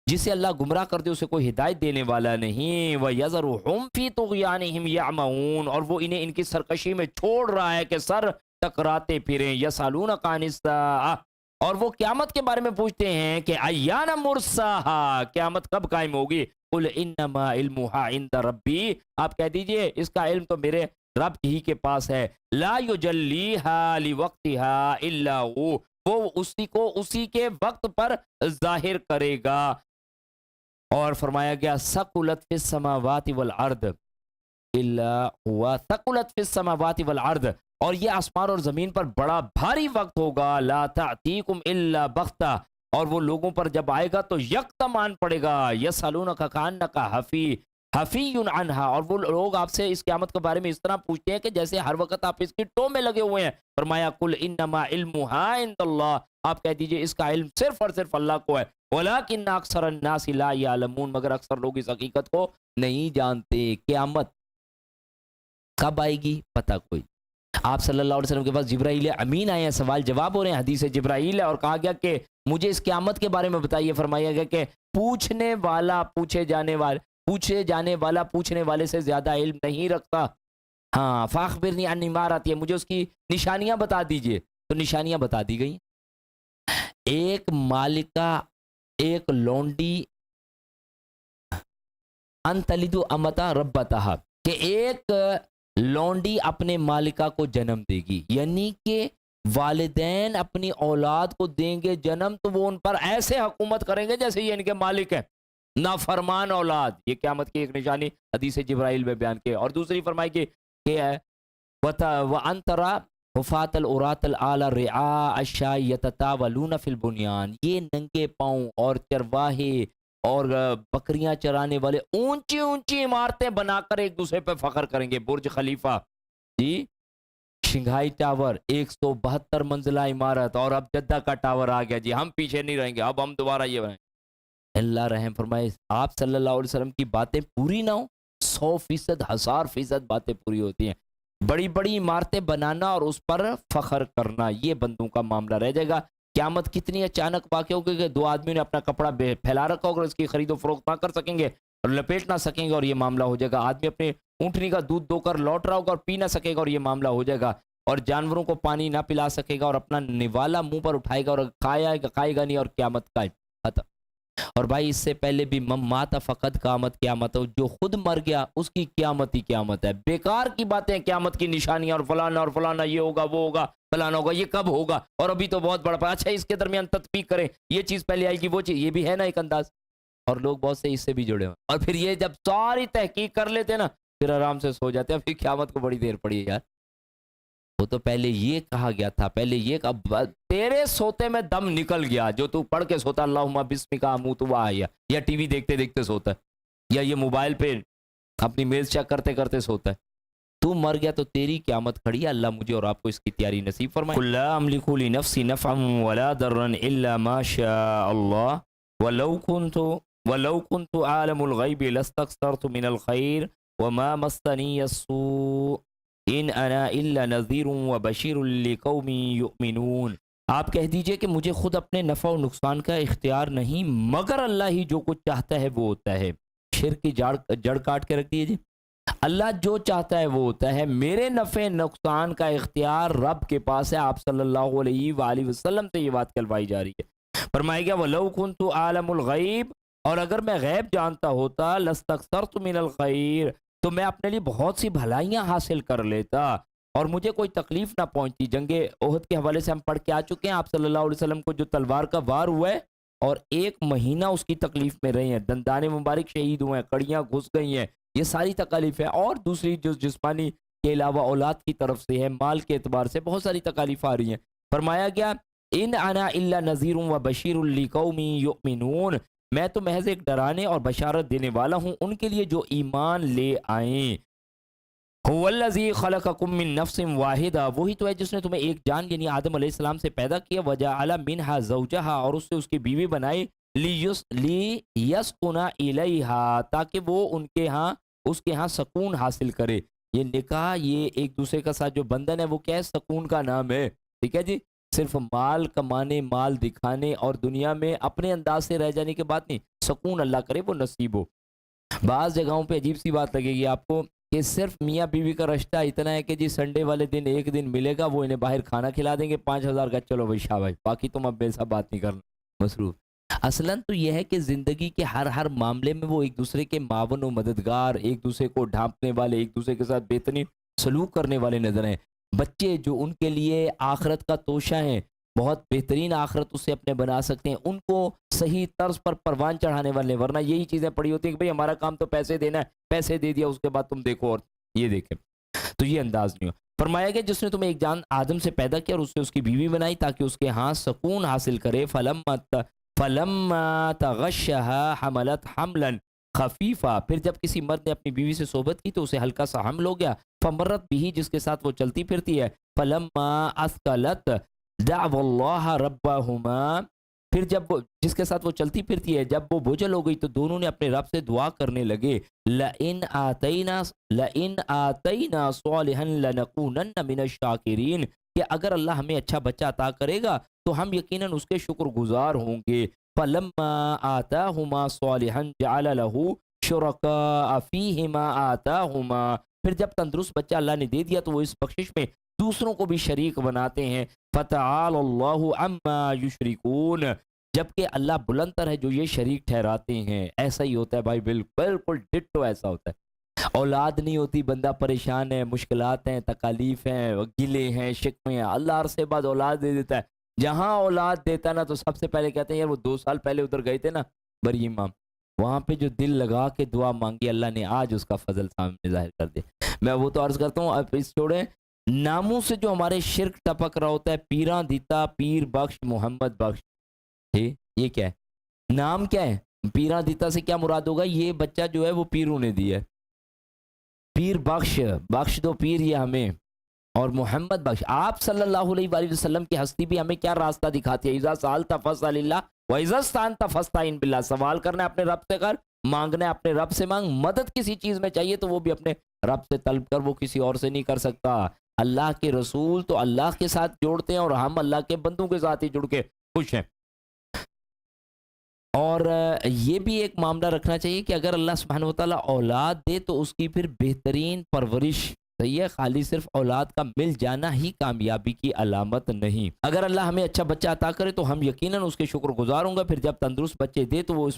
جسے اللہ گمراہ کر دے اسے کوئی ہدایت دینے والا نہیں. وَيَذَرُهُمْ فِي طُغْيَانِهِمْ يَعْمَهُونَ، اور وہ انہیں ان کی سرکشی میں چھوڑ رہا ہے کہ سر ٹکراتے پھریں. يَسْأَلُونَكَ عَنِ السَّاعَةِ، اور وہ قیامت کے بارے میں پوچھتے ہیں کہ أَيَّانَ مُرْسَاهَا، قیامت کب قائم ہوگی؟ قُلْ إِنَّمَا عِلْمُهَا عِنْدَ رَبِّي، آپ کہہ دیجئے اس کا علم تو میرے رب ہی کے پاس ہے. لَا يُجَلِّيهَا لِوَقْتِهَا إِلَّا هُوَ، وہ اسی کو اسی کے وقت پر ظاہر کرے گا. اور فرمایا گیا ثقلت فی السماوات والارض الا هو، ثقلت فی السماوات والارض، اور یہ آسمان اور زمین پر بڑا بھاری وقت ہوگا. لا تأتیکم الا بغتہ، اور وہ لوگوں پر جب آئے گا تو یکدم آن پڑے گا. یسألونک کأنک حفی عنہا، اور وہ لوگ آپ سے اس قیامت کے بارے میں اس طرح پوچھتے ہیں کہ جیسے ہر وقت آپ اس کی ٹو میں لگے ہوئے ہیں. فرمایا قل انما علمها عند اللہ، آپ کہہ دیجئے اس کا علم صرف اور صرف اللہ کو ہے. ولیکن اکثر الناس لا یعلمون، مگر اکثر لوگ اس حقیقت کو نہیں جانتے. قیامت کب آئے گی پتہ کوئی. آپ صلی اللہ علیہ وسلم کے پاس جبرائیل امین آئے ہیں، سوال جواب ہو رہے ہیں، حدیث جبرائیل ہے، اور کہا گیا کہ مجھے اس قیامت کے بارے میں بتائیے. فرمایا گیا کہ پوچھنے والا پوچھنے والے سے زیادہ علم نہیں رکھتا. ہاں فاخبرنی عن امارات، مجھے اس کی نشانیاں بتا دیجئے. تو نشانیاں بتا دی گئی. ایک مالکہ، ایک لونڈی، انتلدو امتا ربتہا، کہ ایک لونڈی اپنے مالکہ کو جنم دے گی، یعنی کہ والدین اپنی اولاد کو دیں گے جنم تو وہ ان پر ایسے حکومت کریں گے جیسے یہ ان کے مالک ہیں. نافرمان اولاد، یہ قیامت کی ایک نشانی حدیث جبرائیل میں بیان کی. اور دوسری فرمائی کہ وَأَن تَرَى حُفَاةَ الْعُرَاةَ الْعَالَى رِعَاءَ الشَّاءِ يَتَطَاوَلُونَ فِي الْبُنْيَانِ، یہ ننگے پاؤں اور چرواہے اور بکریاں چرانے والے اونچی اونچی عمارتیں بنا کر ایک دوسرے پہ فخر کریں گے. برج خلیفہ جی، شنگھائی ٹاور 172 منزلہ عمارت، اور اب جدہ کا ٹاور آ گیا جی، ہم پیچھے نہیں رہیں گے، اب ہم دوبارہ یہ بنائیں. اللہ رحم فرمائے. آپ صلی اللہ علیہ وسلم کی باتیں پوری نہ ہو، 100%، 1000% باتیں پوری ہوتی ہیں. بڑی بڑی عمارتیں بنانا اور اس پر فخر کرنا، یہ بندوں کا معاملہ رہ جائے گا. قیامت کتنی اچانک واقع ہوگی کہ دو آدمیوں نے اپنا کپڑا پھیلا رکھا ہوگا، اس کی خرید و فروخت نہ کر سکیں گے اور لپیٹ نہ سکیں گے، اور یہ معاملہ ہو جائے گا. آدمی اپنے اونٹنی کا دودھ دو کر لوٹ رہا ہوگا اور پی نہ سکے گا، اور یہ معاملہ ہو جائے گا. اور جانوروں کو پانی نہ پلا سکے گا اور اپنا نوالا منہ پر اٹھائے گا اور کھائے گا نہیں، اور قیامت قائم. ختم. اور بھائی اس سے پہلے بھی مات فقط قیامت قیامت ہو، جو خود مر گیا اس کی قیامت ہی قیامت ہے. بیکار کی باتیں قیامت کی نشانیاں اور فلانا یہ ہوگا وہ ہوگا فلانا ہوگا، یہ کب ہوگا اور ابھی تو بہت بڑا اچھا اس کے درمیان تطبیق کریں، یہ چیز پہلے آئے گی وہ چیز، یہ بھی ہے نا ایک انداز. اور لوگ بہت سے اس سے بھی جڑے ہوئے اور پھر یہ جب ساری تحقیق کر لیتے نا پھر آرام سے سو جاتے ہیں. پھر قیامت کو بڑی دیر پڑی ہے یار. وہ تو پہلے یہ کہا گیا تھا، پہلے یہ تیرے سوتے میں دم نکل گیا، جو تو پڑھ کے سوتا اللہم بسمک اموت واحیا، یا ٹی وی دیکھتے دیکھتے سوتا ہے، یا یہ موبائل پہ اپنی میل چیک کرتے کرتے سوتا ہے، تو مر گیا تو تیری قیامت کھڑی ہے. اللہ مجھے اور آپ کو اس کی تیاری نصیب فرمائے. قل لا املک لنفسی نفعا ولا ضرا الا ما شاء الله ولو كنت عالم الغیب لاستكثرت من الخير وما مسني السوء ان انا الا نذیر وبشیر لقوم یؤمنون. آپ کہہ دیجئے کہ مجھے خود اپنے نفع و نقصان کا اختیار نہیں، مگر اللہ ہی جو کچھ چاہتا ہے وہ ہوتا ہے. شرک کی جڑ کاٹ کے رکھ دیجئے. اللہ جو چاہتا ہے وہ ہوتا ہے. میرے نفع نقصان کا اختیار رب کے پاس ہے. آپ صلی اللہ علیہ وآلہ وسلم سے یہ بات کہلوائی جا رہی ہے. فرمایا گیا وَلَوْ كُنْتُ عَالَمُ الْغَيْبِ، اور اگر میں غیب جانتا ہوتا لَاسْتَكْثَرْتُ مِنَ الْخَيْرِ، تو میں اپنے لیے بہت سی بھلائیاں حاصل کر لیتا اور مجھے کوئی تکلیف نہ پہنچتی. جنگ احد کے حوالے سے ہم پڑھ کے آ چکے ہیں. آپ صلی اللہ علیہ وسلم کو جو تلوار کا وار ہوا ہے اور 1 مہینہ اس کی تکلیف میں رہے ہیں، دندان مبارک شہید ہوئے ہیں، کڑیاں گھس گئی ہیں، یہ ساری تکالیف ہے. اور دوسری جو جسمانی کے علاوہ اولاد کی طرف سے ہے، مال کے اعتبار سے بہت ساری تکالیف آ رہی ہیں. فرمایا گیا ان انا الا نذیر و بشیر لقوم یؤمنون، میں تو محض ایک ڈرانے اور بشارت دینے والا ہوں ان کے لیے جو ایمان لے آئیں. هو الذی خلقکم من نفس واحدہ، وہی تو ہے جس نے تمہیں ایک جان یعنی آدم علیہ السلام سے پیدا کیا. وجعل منها زوجها، اور اس سے اس کی بیوی بنائی. لیسکن الیہا، تاکہ وہ ان کے ہاں اس کے ہاں سکون حاصل کرے. یہ نکاح، یہ ایک دوسرے کا ساتھ جو بندھن ہے وہ کیا ہے؟ سکون کا نام ہے. ٹھیک ہے جی، صرف مال کمانے، مال دکھانے اور دنیا میں اپنے انداز سے رہ جانے کے بات نہیں. سکون اللہ کرے وہ نصیب ہو. بعض جگہوں پہ عجیب سی بات لگے گی آپ کو کہ صرف میاں بیوی کا رشتہ اتنا ہے کہ جی سنڈے والے دن ایک دن ملے گا، وہ انہیں باہر کھانا کھلا دیں گے 5000 کا، چلو بھائی شاباش، باقی تم اب ایسا بات نہیں کرنا، مصروف. اصلاً تو یہ ہے کہ زندگی کے ہر معاملے میں وہ ایک دوسرے کے معاون و مددگار، ایک دوسرے کو ڈھانپنے والے، ایک دوسرے کے ساتھ بہترین سلوک کرنے والے نظر ہیں. بچے جو ان کے لیے آخرت کا توشہ ہیں، بہت بہترین آخرت اسے اپنے بنا سکتے ہیں، ان کو صحیح طرز پر پروان چڑھانے والے. ورنہ یہی چیزیں پڑی ہوتی ہیں کہ بھئی ہمارا کام تو پیسے دینا ہے، پیسے دے دیا اس کے بعد تم دیکھو اور یہ دیکھیں، تو یہ انداز نہیں ہو. فرمایا گیا جس نے تمہیں ایک جان آدم سے پیدا کیا اور اس سے اس کی بیوی بنائی تاکہ اس کے ہاں سکون حاصل کرے. فلما تغشها حملت حملا خفیفہ، پھر جب کسی مرد نے اپنی بیوی سے صحبت کی تو اسے ہلکا سا حمل ہو گیا. فمرت بھی، جس کے ساتھ وہ چلتی پھرتی ہے. فلما اثقلت دعوا اللہ ربہما، پھر جب جس کے ساتھ وہ چلتی پھرتی ہے جب وہ بوجھل ہو گئی تو دونوں نے اپنے رب سے دعا کرنے لگے. لئن آتینا صالحا لنکونن من الشاکرین، کہ اگر اللہ ہمیں اچھا بچہ عطا کرے گا تو ہم یقیناً اس کے شکر گزار ہوں گے. فلما آتاہما صالحا جعل له شرکاء فیہما آتاہما، پھر جب تندرست بچہ اللہ نے دے دیا تو وہ اس بخشش میں دوسروں کو بھی شریک بناتے ہیں. فتعال اللہ عما یشرکون، جبکہ اللہ بلند تر ہے جو یہ شریک ٹھہراتے ہیں. ایسا ہی ہوتا ہے بھائی، بالکل ڈٹو ایسا ہوتا ہے. اولاد نہیں ہوتی، بندہ پریشان ہے، مشکلات ہیں، تکالیف ہیں، گلے ہیں، شکوے ہیں، اللہ عرصے بعد اولاد دے دیتا ہے. جہاں اولاد دیتا نا تو سب سے پہلے کہتے ہیں یار وہ 2 سال پہلے ادھر گئے تھے نا بری امام، وہاں پہ جو دل لگا کے دعا مانگی اللہ نے آج اس کا فضل سامنے ظاہر کر دیا. میں وہ تو عرض کرتا ہوں، اب اس چھوڑیں ناموں سے جو ہمارے شرک ٹپک رہا ہوتا ہے، پیراں دیتا، پیر بخش، محمد بخش، یہ کیا ہے؟ نام کیا ہے؟ پیراں دیتا سے کیا مراد ہوگا؟ یہ بچہ جو ہے وہ پیروں نے دیا ہے. پیر بخش، بخش دو پیر یہ ہمیں، اور محمد بخش. آپ صلی اللہ علیہ وآلہ وسلم کی ہستی بھی ہمیں کیا راستہ دکھاتی ہے؟ اذا سألت فاسأل اللہ واذا استعنت فاستعن باللہ. سوال کرنا ہے اپنے رب سے کر، مانگنا ہے اپنے رب سے مانگ. مدد کسی چیز میں چاہیے تو وہ بھی اپنے رب سے طلب کر، وہ کسی اور سے نہیں کر سکتا. اللہ کے رسول تو اللہ کے ساتھ جوڑتے ہیں اور ہم اللہ کے بندوں کے ساتھ ہی جڑ کے خوش ہیں. اور یہ بھی ایک معاملہ رکھنا چاہیے کہ اگر اللہ سبحانہ وتعالیٰ اولاد دے تو اس کی پھر بہترین پرورش صحیح ہے، خالی صرف اولاد کا مل جانا ہی کامیابی کی علامت نہیں. اگر اللہ ہمیں اچھا بچہ عطا کرے تو ہم یقیناً اس کے شکر گزار ہوں گے. پھر جب تندرست بچے دے تو وہ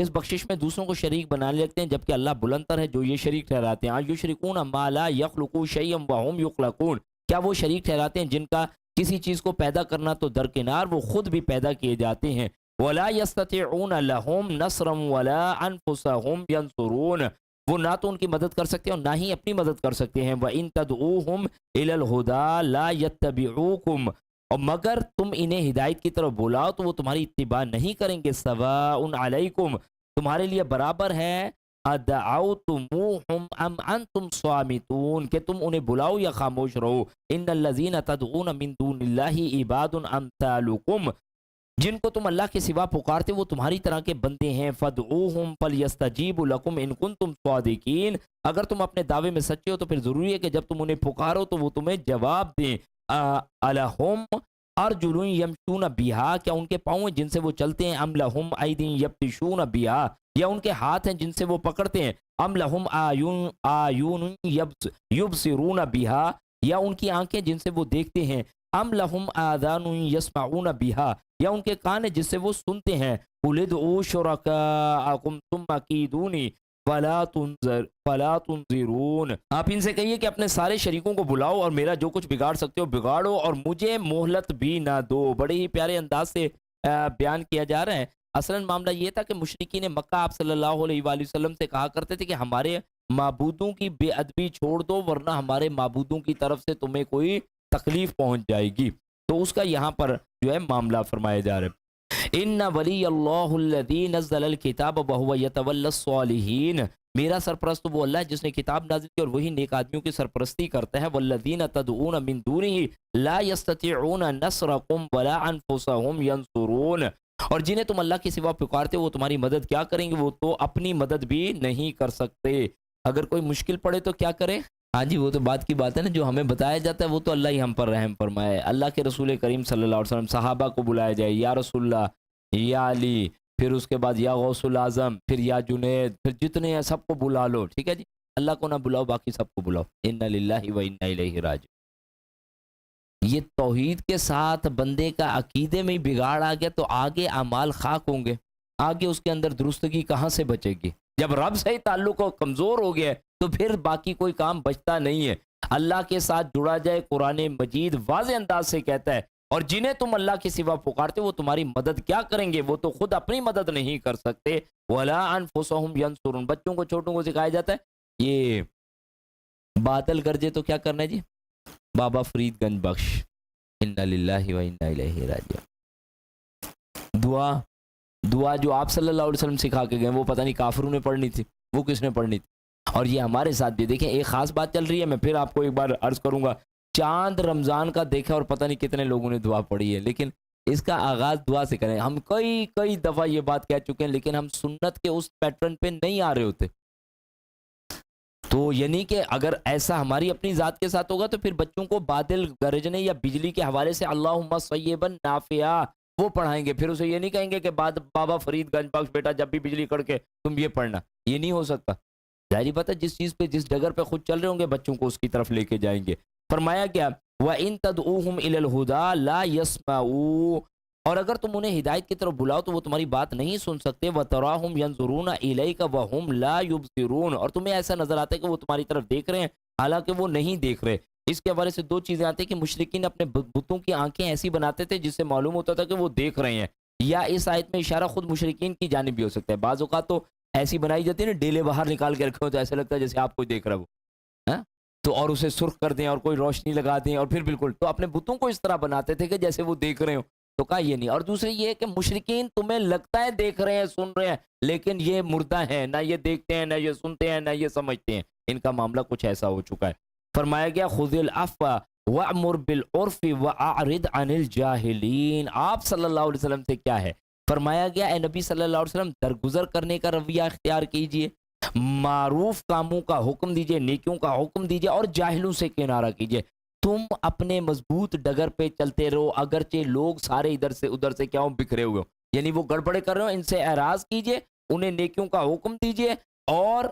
اس بخشش میں دوسروں کو شریک بنانے لگتے ہیں، جبکہ اللہ بلند تر ہے جو یہ شریک ٹھہراتے ہیں. یشرکون ما لا یخلقوا شیئا وهم یخلقون، کیا وہ شریک ٹھہراتے ہیں جن کا کسی چیز کو پیدا کرنا تو درکنار وہ خود بھی پیدا کیے جاتے ہیں. ولا یستطيعون لهم نصرا ولا انفسهم ينصرون، وہ نہ تو ان کی مدد کر سکتے ہیں اور نہ ہی اپنی مدد کر سکتے ہیں. وَإِن تَدْعُوهُمْ إِلَى الْهُدَى لَا يَتَّبِعُوكُمْ، اور مگر تم انہیں ہدایت کی طرف بلاؤ تو وہ تمہاری اتباع نہیں کریں گے. سواء علیکم، تمہارے لیے برابر ہے، ادعوتموہم ام انتم صامتون، کہ تم انہیں بلاؤ یا خاموش رہو. ان الذین تدعون من دون اللہ عباد امثالکم، جن کو تم اللہ کے سوا پکارتے وہ تمہاری طرح کے بندے ہیں. فدعوہم فلیستجیبوا لکم ان کنتم صادقین، اگر تم اپنے دعوے میں سچے ہو تو پھر ضروری ہے کہ جب تم انہیں پکارو تو وہ تمہیں جواب دیں. الہم ارجل یمشون بہا، کیا ان کے پاؤں ہیں جن سے وہ چلتے ہیں؟ ام لہم ایدی یبطشون بہا، یا ان کے ہاتھ ہیں جن سے وہ پکڑتے ہیں؟ ام لہم آیون یبصرون بہا، یا ان کی آنکھیں جن سے وہ دیکھتے ہیں؟ ام لہم آذان یسمعون بہا، یا ان کے کان ہیں جس سے وہ سنتے ہیں؟ قل ادعوا شرکاءکم ثم کیدونی فلا تنظرون، آپ ان سے کہیے کہ اپنے سارے شریکوں کو بلاؤ اور میرا جو کچھ بگاڑ سکتے ہو بگاڑو اور مجھے مہلت بھی نہ دو. بڑے ہی پیارے انداز سے بیان کیا جا رہا ہے. اصلاً معاملہ یہ تھا کہ مشرکین مکہ آپ صلی اللہ علیہ وآلہ وسلم سے کہا کرتے تھے کہ ہمارے معبودوں کی بے ادبی چھوڑ دو ورنہ ہمارے معبودوں کی طرف سے تمہیں کوئی تکلیف پہنچ جائے گی. تو اس کا یہاں پر جو ہے معاملہ فرمایا جا رہا ہے. ان ولی اللہ الذی نزل الکتاب وهو یتولی الصالحین، میرا سرپرست وہ اللہ ہے جس نے کتاب نازل کی اور وہی نیک آدمیوں کی سرپرستی کرتا ہے. والذین تدعون من دونہ لا یستطيعون نصرکم ولا انفسهم ینصرون، اور جنہیں تم اللہ کے سوا پکارتے وہ تمہاری مدد کیا کریں گے؟ وہ تو اپنی مدد بھی نہیں کر سکتے. اگر کوئی مشکل پڑے تو کیا کریں؟ ہاں جی، وہ تو بات کی بات ہے نا، جو ہمیں بتایا جاتا ہے وہ تو اللہ ہی ہم پر رحم فرمائے. اللہ کے رسول کریم صلی اللہ علیہ وسلم صحابہ کو بلایا جائے، یا رسول اللہ، یا علی، پھر اس کے بعد یا غوث الاعظم، پھر یا جنید، پھر جتنے ہیں سب کو بلا لو. ٹھیک ہے جی، اللہ کو نہ بلاؤ باقی سب کو بلاؤ. انا للہ و انا الیہ راجعون. یہ توحید کے ساتھ بندے کا عقیدے میں ہی بگاڑ آ گیا تو آگے اعمال خاک ہوں گے، آگے اس کے اندر درستگی کہاں سے بچے گی؟ جب رب سے ہی تعلق کمزور ہو گیا تو پھر باقی کوئی کام بچتا نہیں ہے. اللہ کے ساتھ جڑا جائے. قرآن مجید واضح انداز سے کہتا ہے اور جنہیں تم اللہ کے سوا پکارتے وہ تمہاری مدد کیا کریں گے؟ وہ تو خود اپنی مدد نہیں کر سکتے. وَلَا أَنفُسَهُمْ يَنصُرُونَ، بچوں کو چھوٹوں کو سکھایا جاتا ہے یہ بادل گرجے تو کیا کرنا ہے جی؟ بابا فرید گنج بخش، اِنَّا لِلَّهِ وَإِنَّا إِلَيْهِ راجعون. دعا جو آپ صلی اللہ علیہ وسلم سکھا کے گئے وہ پتہ نہیں کافروں نے پڑھنی تھی، وہ کس نے پڑھنی تھی؟ اور یہ ہمارے ساتھ بھی دیکھیں ایک خاص بات چل رہی ہے. میں پھر آپ کو ایک بار عرض کروں گا، چاند رمضان کا دیکھا اور پتہ نہیں کتنے لوگوں نے دعا پڑھی ہے، لیکن اس کا آغاز دعا سے کریں. ہم کئی دفعہ یہ بات کہہ چکے ہیں لیکن ہم سنت کے اس پیٹرن پہ نہیں آ رہے ہوتے. تو یعنی کہ اگر ایسا ہماری اپنی ذات کے ساتھ ہوگا تو پھر بچوں کو بادل گرجنے یا بجلی کے حوالے سے اللہم صیبا نافعا وہ پڑھائیں گے، پھر اسے یہ نہیں کہیں گے کہ بابا فرید گنج بخش بیٹا جب بھی بجلی کڑ کے تم یہ پڑھنا. یہ نہیں ہو سکتا. ظاہری بات ہے جس چیز پہ جس ڈگر پہ خود چل رہے ہوں گے بچوں کو اس کی طرف لے کے جائیں گے. فرمایا کیا؟ وَإِن تَدْعُوهُمْ إِلَى الْهُدَى لَا يَسْمَعُوا، اور اگر تم انہیں ہدایت کی طرف بلاؤ تو وہ تمہاری بات نہیں سن سکتے. وَتَرَاهُمْ يَنظُرُونَ إِلَيْكَ وَهُمْ لَا يُبْصِرُونَ، اور تمہیں ایسا نظر آتا ہے کہ وہ تمہاری طرف دیکھ رہے ہیں حالانکہ وہ نہیں دیکھ رہے. اس کے حوالے سے دو چیزیں آتی ہیں کہ مشرکین اپنے بتوں کی آنکھیں ایسی بناتے تھے جس سے معلوم ہوتا تھا کہ وہ دیکھ رہے ہیں، یا اس آیت میں اشارہ خود مشرکین کی جانب بھی ہو سکتا ہے. بعض اوقات تو ایسی بنائی جاتی ہے نا، ڈیلے باہر نکال کے رکھے ہو تو ایسا لگتا ہے جیسے آپ کوئی دیکھ رہا ہو، تو اور اسے سرخ کر دیں اور کوئی روشنی لگا دیں اور پھر بالکل تو اپنے بتوں کو اس طرح بناتے تھے کہ جیسے وہ دیکھ رہے ہو. تو کہا یہ نہیں. اور دوسری یہ ہے کہ مشرکین تمہیں لگتا ہے دیکھ رہے ہیں سن رہے ہیں لیکن یہ مردہ ہیں، نہ یہ دیکھتے ہیں نہ یہ سنتے ہیں نہ یہ سمجھتے ہیں. ان کا معاملہ کچھ ایسا ہو چکا ہے. فرمایا گیا خذ العفو وأمر بالعرف واعرض عن الجاہلین. آپ صلی اللہ علیہ وسلم سے کیا ہے؟ فرمایا گیا اے نبی صلی اللہ علیہ وسلم درگزر کرنے کا رویہ اختیار کیجئے، معروف کاموں کا حکم دیجئے، نیکیوں کا حکم دیجئے اور جاہلوں سے کنارہ کیجئے. تم اپنے مضبوط ڈگر پہ چلتے رہو اگرچہ لوگ سارے ادھر سے ادھر سے کیا ہوں بکھرے ہوئے ہوں، یعنی وہ گڑبڑے کر رہے ہو ان سے اعراض کیجئے، انہیں نیکیوں کا حکم دیجئے اور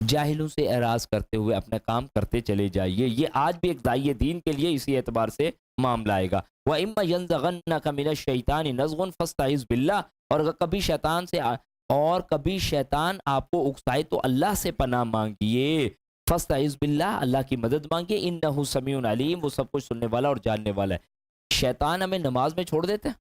جاہلوں سے اعراض کرتے ہوئے اپنا کام کرتے چلے جائیے. یہ آج بھی ایک داعی دین کے لیے اسی اعتبار سے معاملہ آئے گا. وَإِمَّا يَنزَغَنَّكَ مِنَ الشَّيْطَانِ نَزْغٌ فَاسْتَعِذْ بِاللَّهِ. اور اگر کبھی شیطان آپ کو اکسائے تو اللہ سے پناہ مانگیے. فَاسْتَعِذْ بِاللَّهِ، اللہ کی مدد مانگیے. إِنَّهُ سَمِيعٌ عَلِيمٌ، وہ سب کچھ سننے والا اور جاننے والا ہے. شیطان ہمیں نماز میں چھوڑ دیتے ہیں.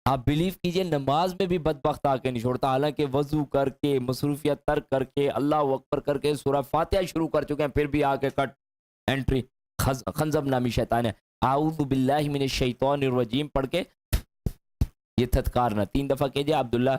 آپ بلیو کیجئے نماز میں بھی بدبخت آ کے نہیں چھوڑتا، حالانکہ وضو کر کے مصروفیت ترک کر کے اللہ اکبر کر کے سورہ فاتحہ شروع کر چکے ہیں، پھر بھی آ کے کٹ انٹری. خنزب نامی شیطان ہے. اعوذ باللہ من الشیطان الرجیم پڑھ کے یہ تھتکار نہ 3 دفعہ کیجئے. عبداللہ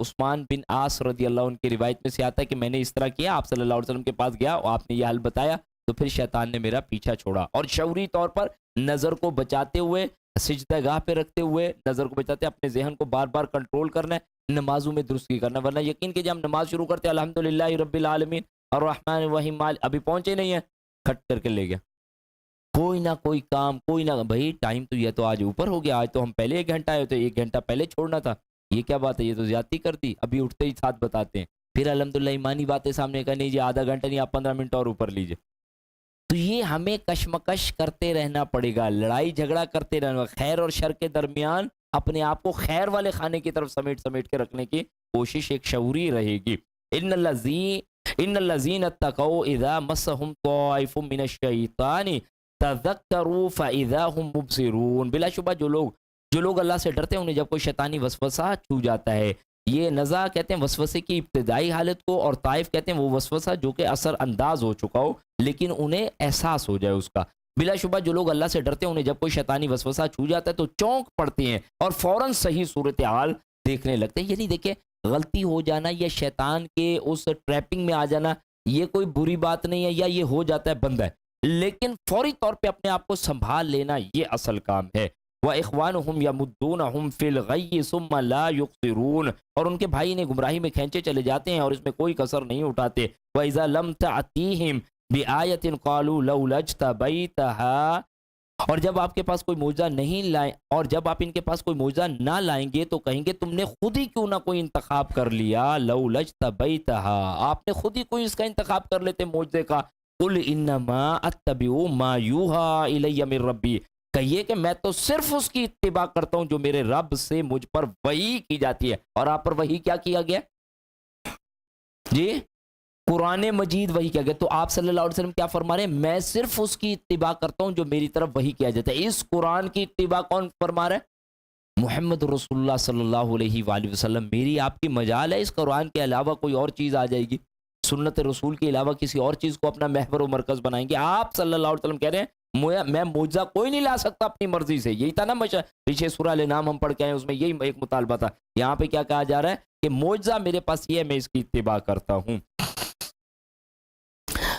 عثمان بن عاص رضی اللہ عنہ کی روایت میں سے آتا ہے کہ میں نے اس طرح کیا، آپ صلی اللہ علیہ وسلم کے پاس گیا اور آپ نے یہ حل بتایا تو پھر شیطان نے میرا پیچھا چھوڑا. اور شعوری طور پر نظر کو بچاتے ہوئے، سجدہ گاہ پہ رکھتے ہوئے نظر کو بچاتے، اپنے ذہن کو بار بار کنٹرول کرنا ہے، نمازوں میں درستی کرنا. ورنہ یقین کہ جب ہم نماز شروع کرتے ہیں الحمدللہ رب العالمین الرحمن الرحیم، ابھی پہنچے نہیں ہیں، کھٹ کر کے لے گیا. کوئی نہ کوئی کام، کوئی نہ، بھائی ٹائم تو یہ تو آج اوپر ہو گیا، آج تو ہم پہلے 1 گھنٹہ آئے تھے، 1 گھنٹہ پہلے چھوڑنا تھا. یہ کیا بات ہے، یہ تو زیادتی کر دی. ابھی اٹھتے ہی ساتھ بتاتے ہیں. پھر الحمدللہ ایمانی باتیں سامنے کا، نہیں جی آدھا گھنٹہ نہیں، آپ 15 منٹ اور اوپر لیجئے. تو یہ ہمیں کشمکش کرتے رہنا پڑے گا، لڑائی جھگڑا کرتے رہنا. خیر اور شر کے درمیان اپنے آپ کو خیر والے خانے کی طرف سمیٹ کے رکھنے کی کوشش ایک شعوری رہے گی. ان الذین اتقوا اذا مسهم طائف من الشیطان تذکروا فاذا هم مبصرون. بلا شبہ جو لوگ اللہ سے ڈرتے ہیں انہیں جب کوئی شیطانی وسوسہ چھو جاتا ہے. یہ نزع کہتے ہیں وسوسے کی ابتدائی حالت کو، اور طائف کہتے ہیں وہ وسوسہ جو کہ اثر انداز ہو چکا ہو لیکن انہیں احساس ہو جائے اس کا. بلا شبہ جو لوگ اللہ سے ڈرتے ہیں انہیں جب کوئی شیطانی وسوسہ چھو جاتا ہے تو چونک پڑتے ہیں اور فوراً صحیح صورتحال دیکھنے لگتے ہیں. یعنی دیکھیں غلطی ہو جانا یا شیطان کے اس ٹریپنگ میں آ جانا یہ کوئی بری بات نہیں ہے، یا یہ ہو جاتا ہے بندہ ہے، لیکن فوری طور پہ اپنے آپ کو سنبھال لینا یہ اصل کام ہے. وَإِخْوَانُهُمْ يَمُدُّونَهُمْ فِي الْغَيِّ ثُمَّ لَا يُقْصِرُونَ. اور ان کے بھائی نے گمراہی میں کھینچے چلے جاتے ہیں اور اس میں کوئی کسر نہیں اٹھاتے. وَإِذَا لَمْ تَأْتِيهِمْ بِآيَةٍ قَالُوا لَوْلَا اجْتَبَيْتَهَا. اور جب آپ کے پاس کوئی معجزہ نہیں لائیں، اور جب آپ ان کے پاس کوئی معجزہ نہ لائیں گے تو کہیں گے تم نے خود ہی کیوں نہ کوئی انتخاب کر لیا. لَوْلَا اجْتَبَيْتَهَا، آپ نے خود ہی کوئی اس کا انتخاب کر لیتے معجزے کا. قُلْ إِنَّمَا أَتَّبِعُ مَا يُوحَىٰ إِلَيَّ مِن رَبِّي. کہیے کہ میں تو صرف اس کی اتباع کرتا ہوں جو میرے رب سے مجھ پر وحی کی جاتی ہے. اور آپ پر وحی کیا کیا گیا جی؟ قرآن مجید وحی کیا گیا. تو آپ صلی اللہ علیہ وسلم کیا فرما رہے ہیں؟ میں صرف اس کی اتباع کرتا ہوں جو میری طرف وحی کیا جاتا ہے. اس قرآن کی اتباع کون فرما رہا ہے؟ محمد رسول اللہ صلی اللہ علیہ وآلہ وسلم. میری آپ کی مجال ہے اس قرآن کے علاوہ کوئی اور چیز آ جائے گی، سنت رسول کے علاوہ کسی اور چیز کو اپنا محور و مرکز بنائیں گے. آپ صلی اللہ علیہ وسلم کہہ رہے ہیں میں معجزہ کوئی نہیں لا سکتا اپنی مرضی سے. یہی تھا نا پیچھے سورہ الانعام ہم پڑھ کے آئے، اس میں یہی ایک مطالبہ تھا. یہاں پہ کیا کہا جا رہا ہے کہ معجزہ میرے پاس یہ ہے، میں اس کی اتباع کرتا ہوں.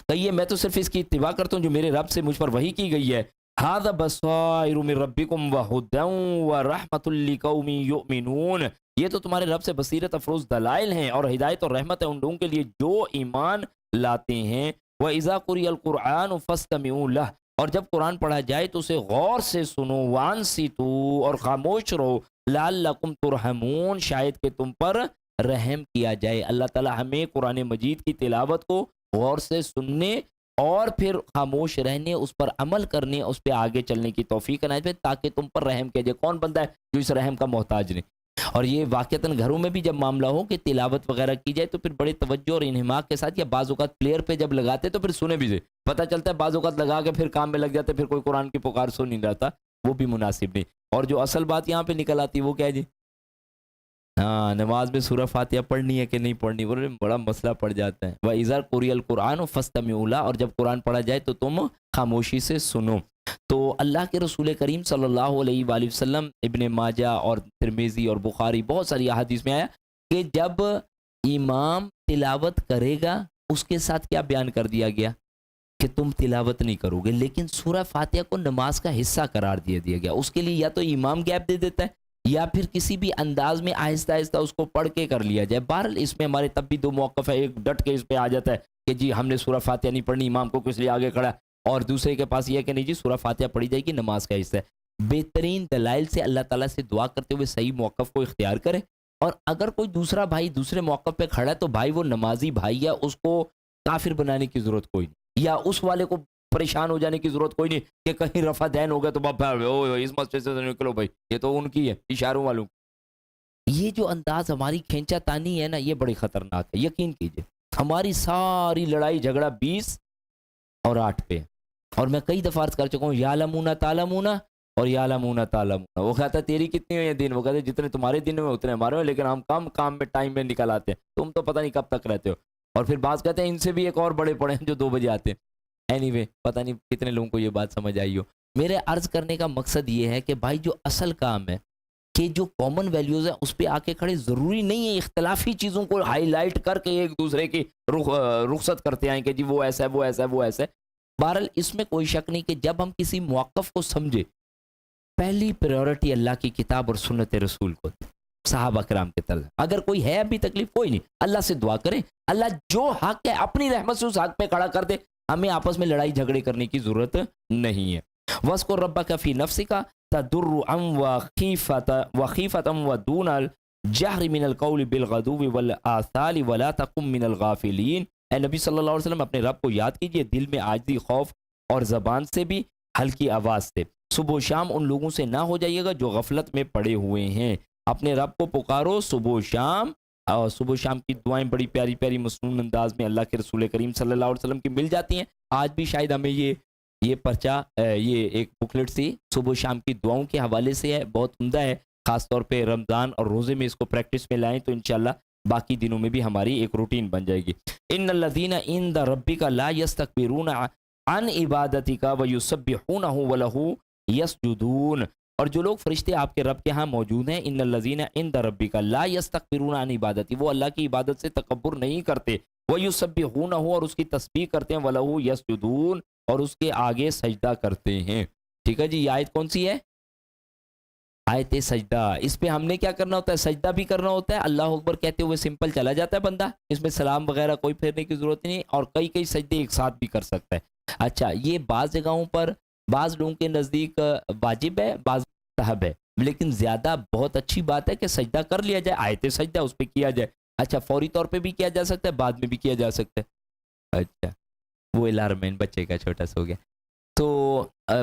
کہیے میں تو صرف اس کی اتباع کرتا ہوں جو میرے رب سے مجھ پر وحی کی گئی ہے. ھذا بصائر من ربکم وہدی ورحمۃ لقوم یؤمنون. یہ تو تمہارے رب سے بصیرت افروز دلائل ہیں اور ہدایت اور رحمت ہے ان لوگوں کے لیے جو ایمان لاتے ہیں. وَإِذَا قُرِئَ الْقُرْآنُ فَاسْتَمِعُوا لَهُ. اور جب قرآن پڑھا جائے تو اسے غور سے سنو. وَانصِتُوا، اور خاموش رہو. لَعَلَّكُمْ تُرْحَمُونَ، شاید کہ تم پر رحم کیا جائے. اللہ تعالی ہمیں قرآن مجید کی تلاوت کو غور سے سننے اور پھر خاموش رہنے، اس پر عمل کرنے، اس پہ آگے چلنے کی توفیق عنایت فرمائے تاکہ تم پر رحم کیا جائے. کون بندہ ہے جو اس رحم کا محتاج نہیں؟ اور یہ واقعتاً گھروں میں بھی جب معاملہ ہو کہ تلاوت وغیرہ کی جائے تو پھر بڑے توجہ اور انہماک کے ساتھ، یا بعض اوقات پلیئر پہ جب لگاتے تو پھر سنے بھی سے پتہ چلتا ہے، بعض اوقات لگا کے پھر کام میں لگ جاتے، پھر کوئی قرآن کی پکار سن نہیں رہتا، وہ بھی مناسب نہیں. اور جو اصل بات یہاں پہ نکل آتی وہ کیا ہے جی؟ ہاں، نماز میں سورہ فاتحہ پڑھنی ہے کہ نہیں پڑھنی، وہ بڑا مسئلہ پڑ جاتا ہے. وَإِذَا قُرِئَ الْقُرْآنُ فَاسْتَمِعُوا لَهُ. اور جب قرآن پڑھا جائے تو تم خاموشی سے سنو. تو اللہ کے رسول کریم صلی اللہ علیہ وآلہ وسلم، ابن ماجہ اور ترمذی اور بخاری بہت ساری احادیث میں آیا کہ جب امام تلاوت کرے گا اس کے ساتھ کیا بیان کر دیا گیا کہ تم تلاوت نہیں کرو گے، لیکن سورہ فاتحہ کو نماز کا حصہ قرار دیا گیا. اس کے لیے یا تو امام گیپ دے دیتا ہے یا پھر کسی بھی انداز میں آہستہ آہستہ اس کو پڑھ کے کر لیا جائے. بہرحال اس میں ہمارے تب بھی 2 موقف ہے. ایک ڈٹ کے اس پہ آ جاتا ہے کہ جی ہم نے سورہ فاتحہ نہیں پڑھنی، امام کو کس لیے آگے کھڑا، اور دوسرے کے پاس یہ ہے کہ نہیں جی سورہ فاتحہ پڑھی جائے گی، نماز کا حصہ ہے. بہترین دلائل سے اللہ تعالیٰ سے دعا کرتے ہوئے صحیح موقف کو اختیار کرے اور اگر کوئی دوسرا بھائی دوسرے موقع پہ کھڑا ہے تو بھائی وہ نمازی بھائی ہے، اس کو کافر بنانے کی ضرورت کوئی نہیں، یا اس والے کو پریشان ہو جانے کی ضرورت کوئی نہیں کہ کہیں رفع دین ہو گیا تو اس مسجد سے نکلو بھائی، یہ تو ان کی ہے اشاروں والوں کی۔ یہ جو انداز ہماری کھینچا تانی ہے نا، یہ بڑی خطرناک ہے، یقین کیجئے ہماری ساری لڑائی جھگڑا 20 اور 8 پہ ہے۔ اور میں کئی دفعہ عرض کر چکا ہوں یعلمون تعلمون اور یعلمون تعلمون، وہ کہتا ہے تیری کتنی ہوئی ہیں دن، وہ کہتے ہیں جتنے تمہارے دن میں اتنے ہمارے ہیں، لیکن ہم کم کام میں ٹائم میں نکل آتے ہیں، تم تو پتہ نہیں کب تک رہتے ہو۔ اور پھر بعض کہتے ہیں ان سے بھی ایک اور بڑے پڑے ہیں جو 2 بجے آتے ہیں۔ اینی وے پتہ نہیں کتنے لوگوں کو یہ بات سمجھ آئی ہو۔ میرے عرض کرنے کا مقصد یہ ہے کہ بھائی جو اصل کام ہے کہ جو کامن ویلیوز ہیں اس پہ آ کے کھڑے، ضروری نہیں ہے اختلافی چیزوں کو ہائی لائٹ کر کے ایک دوسرے کی رخصت کرتے آئیں کہ جی وہ ایسا ہے وہ ایسا ہے وہ ایسا ہے۔ بہرحال اس میں کوئی شک نہیں کہ جب ہم کسی موقف کو سمجھے، پہلی پریورٹی اللہ کی کتاب اور سنت رسول کو، صحابہ کرام کے طرز۔ اگر کوئی ہے ابھی تکلیف، کوئی نہیں، اللہ سے دعا کریں، اللہ جو حق ہے اپنی رحمت سے اس حق پہ کھڑا کر دے، ہمیں آپس میں لڑائی جھگڑے کرنے کی ضرورت نہیں ہے۔ وَاذْكُرْ رَبَّكَ فِي نَفْسِكَ تَضَرُّعًا وَخِيفَةً وَدُونَ الْجَهْرِ مِنَ الْقَوْلِ بِالْغُدُوِّ وَالْآصَالِ وَلَا تَكُن مِّنَ الْغَافِلِينَ۔ اے نبی صلی اللہ علیہ وسلم اپنے رب کو یاد کیجئے دل میں عاجزی، خوف اور زبان سے بھی ہلکی آواز سے۔ صبح و شام ان لوگوں سے نہ ہو جائیے گا جو غفلت میں پڑے ہوئے ہیں۔ اپنے رب کو پکارو صبح و شام، اور صبح و شام کی دعائیں بڑی پیاری پیاری مصنون انداز میں اللہ کے رسول کریم صلی اللہ علیہ وسلم کی مل جاتی ہیں۔ آج بھی شاید ہمیں یہ پرچہ، یہ ایک بکلیٹ سی صبح و شام کی دعاؤں کے حوالے سے ہے، بہت عمدہ ہے، خاص طور پہ رمضان اور روزے میں اس کو پریکٹس میں لائیں تو انشاءاللہ باقی دنوں میں بھی ہماری ایک روٹین بن جائے گی۔ ان الذین عند ربک لا یستکبرون عن عبادتک ویسبحونہ ولہ یسجدون۔ اور جو لوگ فرشتے آپ کے رب کے ہاں موجود ہیں، ان الذین عند ربک لا یستکبرون عن عبادتی، وہ اللہ کی عبادت سے تکبر نہیں کرتے، ویسبحونہ، اور اس کی تسبیح کرتے ہیں، ولہ یسجدون، اور اس کے آگے سجدہ کرتے ہیں۔ ٹھیک ہے جی، یہ آیت کون سی ہے؟ آیت سجدہ۔ اس پہ ہم نے کیا کرنا ہوتا ہے؟ سجدہ بھی کرنا ہوتا ہے، اللہ اکبر کہتے ہوئے سمپل چلا جاتا ہے بندہ، اس میں سلام وغیرہ کوئی پھیرنے کی ضرورت نہیں، اور کئی سجدے ایک ساتھ بھی کر سکتا ہے۔ اچھا، یہ بعض جگہوں پر بعض لوگوں کے نزدیک واجب ہے، بعض مستحب ہے، لیکن زیادہ بہت اچھی بات ہے کہ سجدہ کر لیا جائے، آیت سجدہ اس پہ کیا جائے۔ اچھا، فوری طور پہ بھی کیا جا سکتا ہے، بعد میں بھی کیا جا سکتا ہے۔ اچھا، وہ الارمین بچے کا چھوٹا سا ہو گیا، تو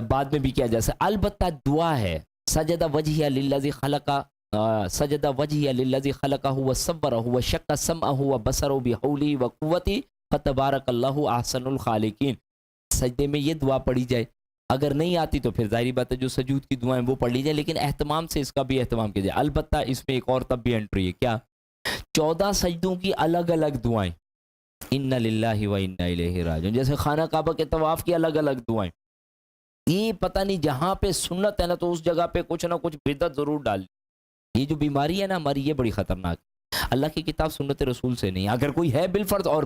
بعد میں بھی کیا جا سکتا ہے۔ البتہ دعا ہے سجدہ وجہہ للذی خلقہ، سجدہ وجہہ للذی خلقہ وصورہ وشق سمعہ وبصرہ بحولہ وقوتہ فتبارک اللہ احسن الخالقین۔ سجدے میں یہ دعا پڑھی جائے، اگر نہیں آتی تو پھر ظاہری بات ہے جو سجود کی دعائیں وہ پڑھ لی جائے، لیکن اہتمام سے اس کا بھی اہتمام کیا جائے۔ البتہ اس میں ایک اور تب بھی انٹری ہے، کیا؟ 14 سجدوں کی الگ الگ دعائیں، انا للہ و انا الیہ راجعون، جیسے خانہ کعبہ کے طواف کی الگ الگ دعائیں۔ یہ پتہ نہیں جہاں پہ سنت ہے نا تو اس جگہ پہ کچھ نہ کچھ بدعت ضرور ڈال۔ یہ جو بیماری ہے نا ہماری، یہ بڑی خطرناک ہے، اللہ کی کتاب سنت رسول سے نہیں۔ اگر کوئی ہے بالفرض اور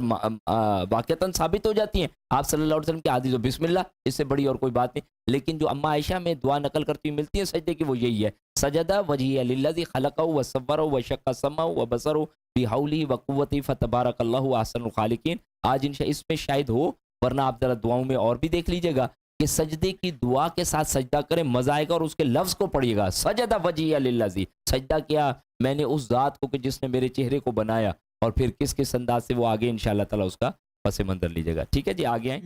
واقعتاً ثابت ہو جاتی ہیں آپ صلی اللہ علیہ وسلم کے حدیث، تو بسم اللہ، اس سے بڑی اور کوئی بات نہیں۔ لیکن جو اما عائشہ میں دعا نقل کرتی ہوئی ملتی ہے سجدے کی، وہ یہی ہے، سجدہ وجہہ للذی خلقہ وصورہ وشق سمعہ وبصرہ بحولہ وقوتہ فتبارک اللہ احسن الخالقین۔ آج اس میں شاید ہو، ورنہ آپ ذرا دعاؤں میں اور بھی دیکھ لیجئے گا کہ سجدے کی دعا کے ساتھ سجدہ کریں، مزہ آئے گا، اور اس کے لفظ کو پڑھیے گا، سجدہ وجہہ للذی، سجدہ کیا میں نے اس ذات کو کہ جس نے میرے چہرے کو بنایا، اور پھر کس انداز سے وہ آگے انشاءاللہ تعالی اس کا پس منظر لیجیے گا۔ ٹھیک ہے جی، آگے آئیں۔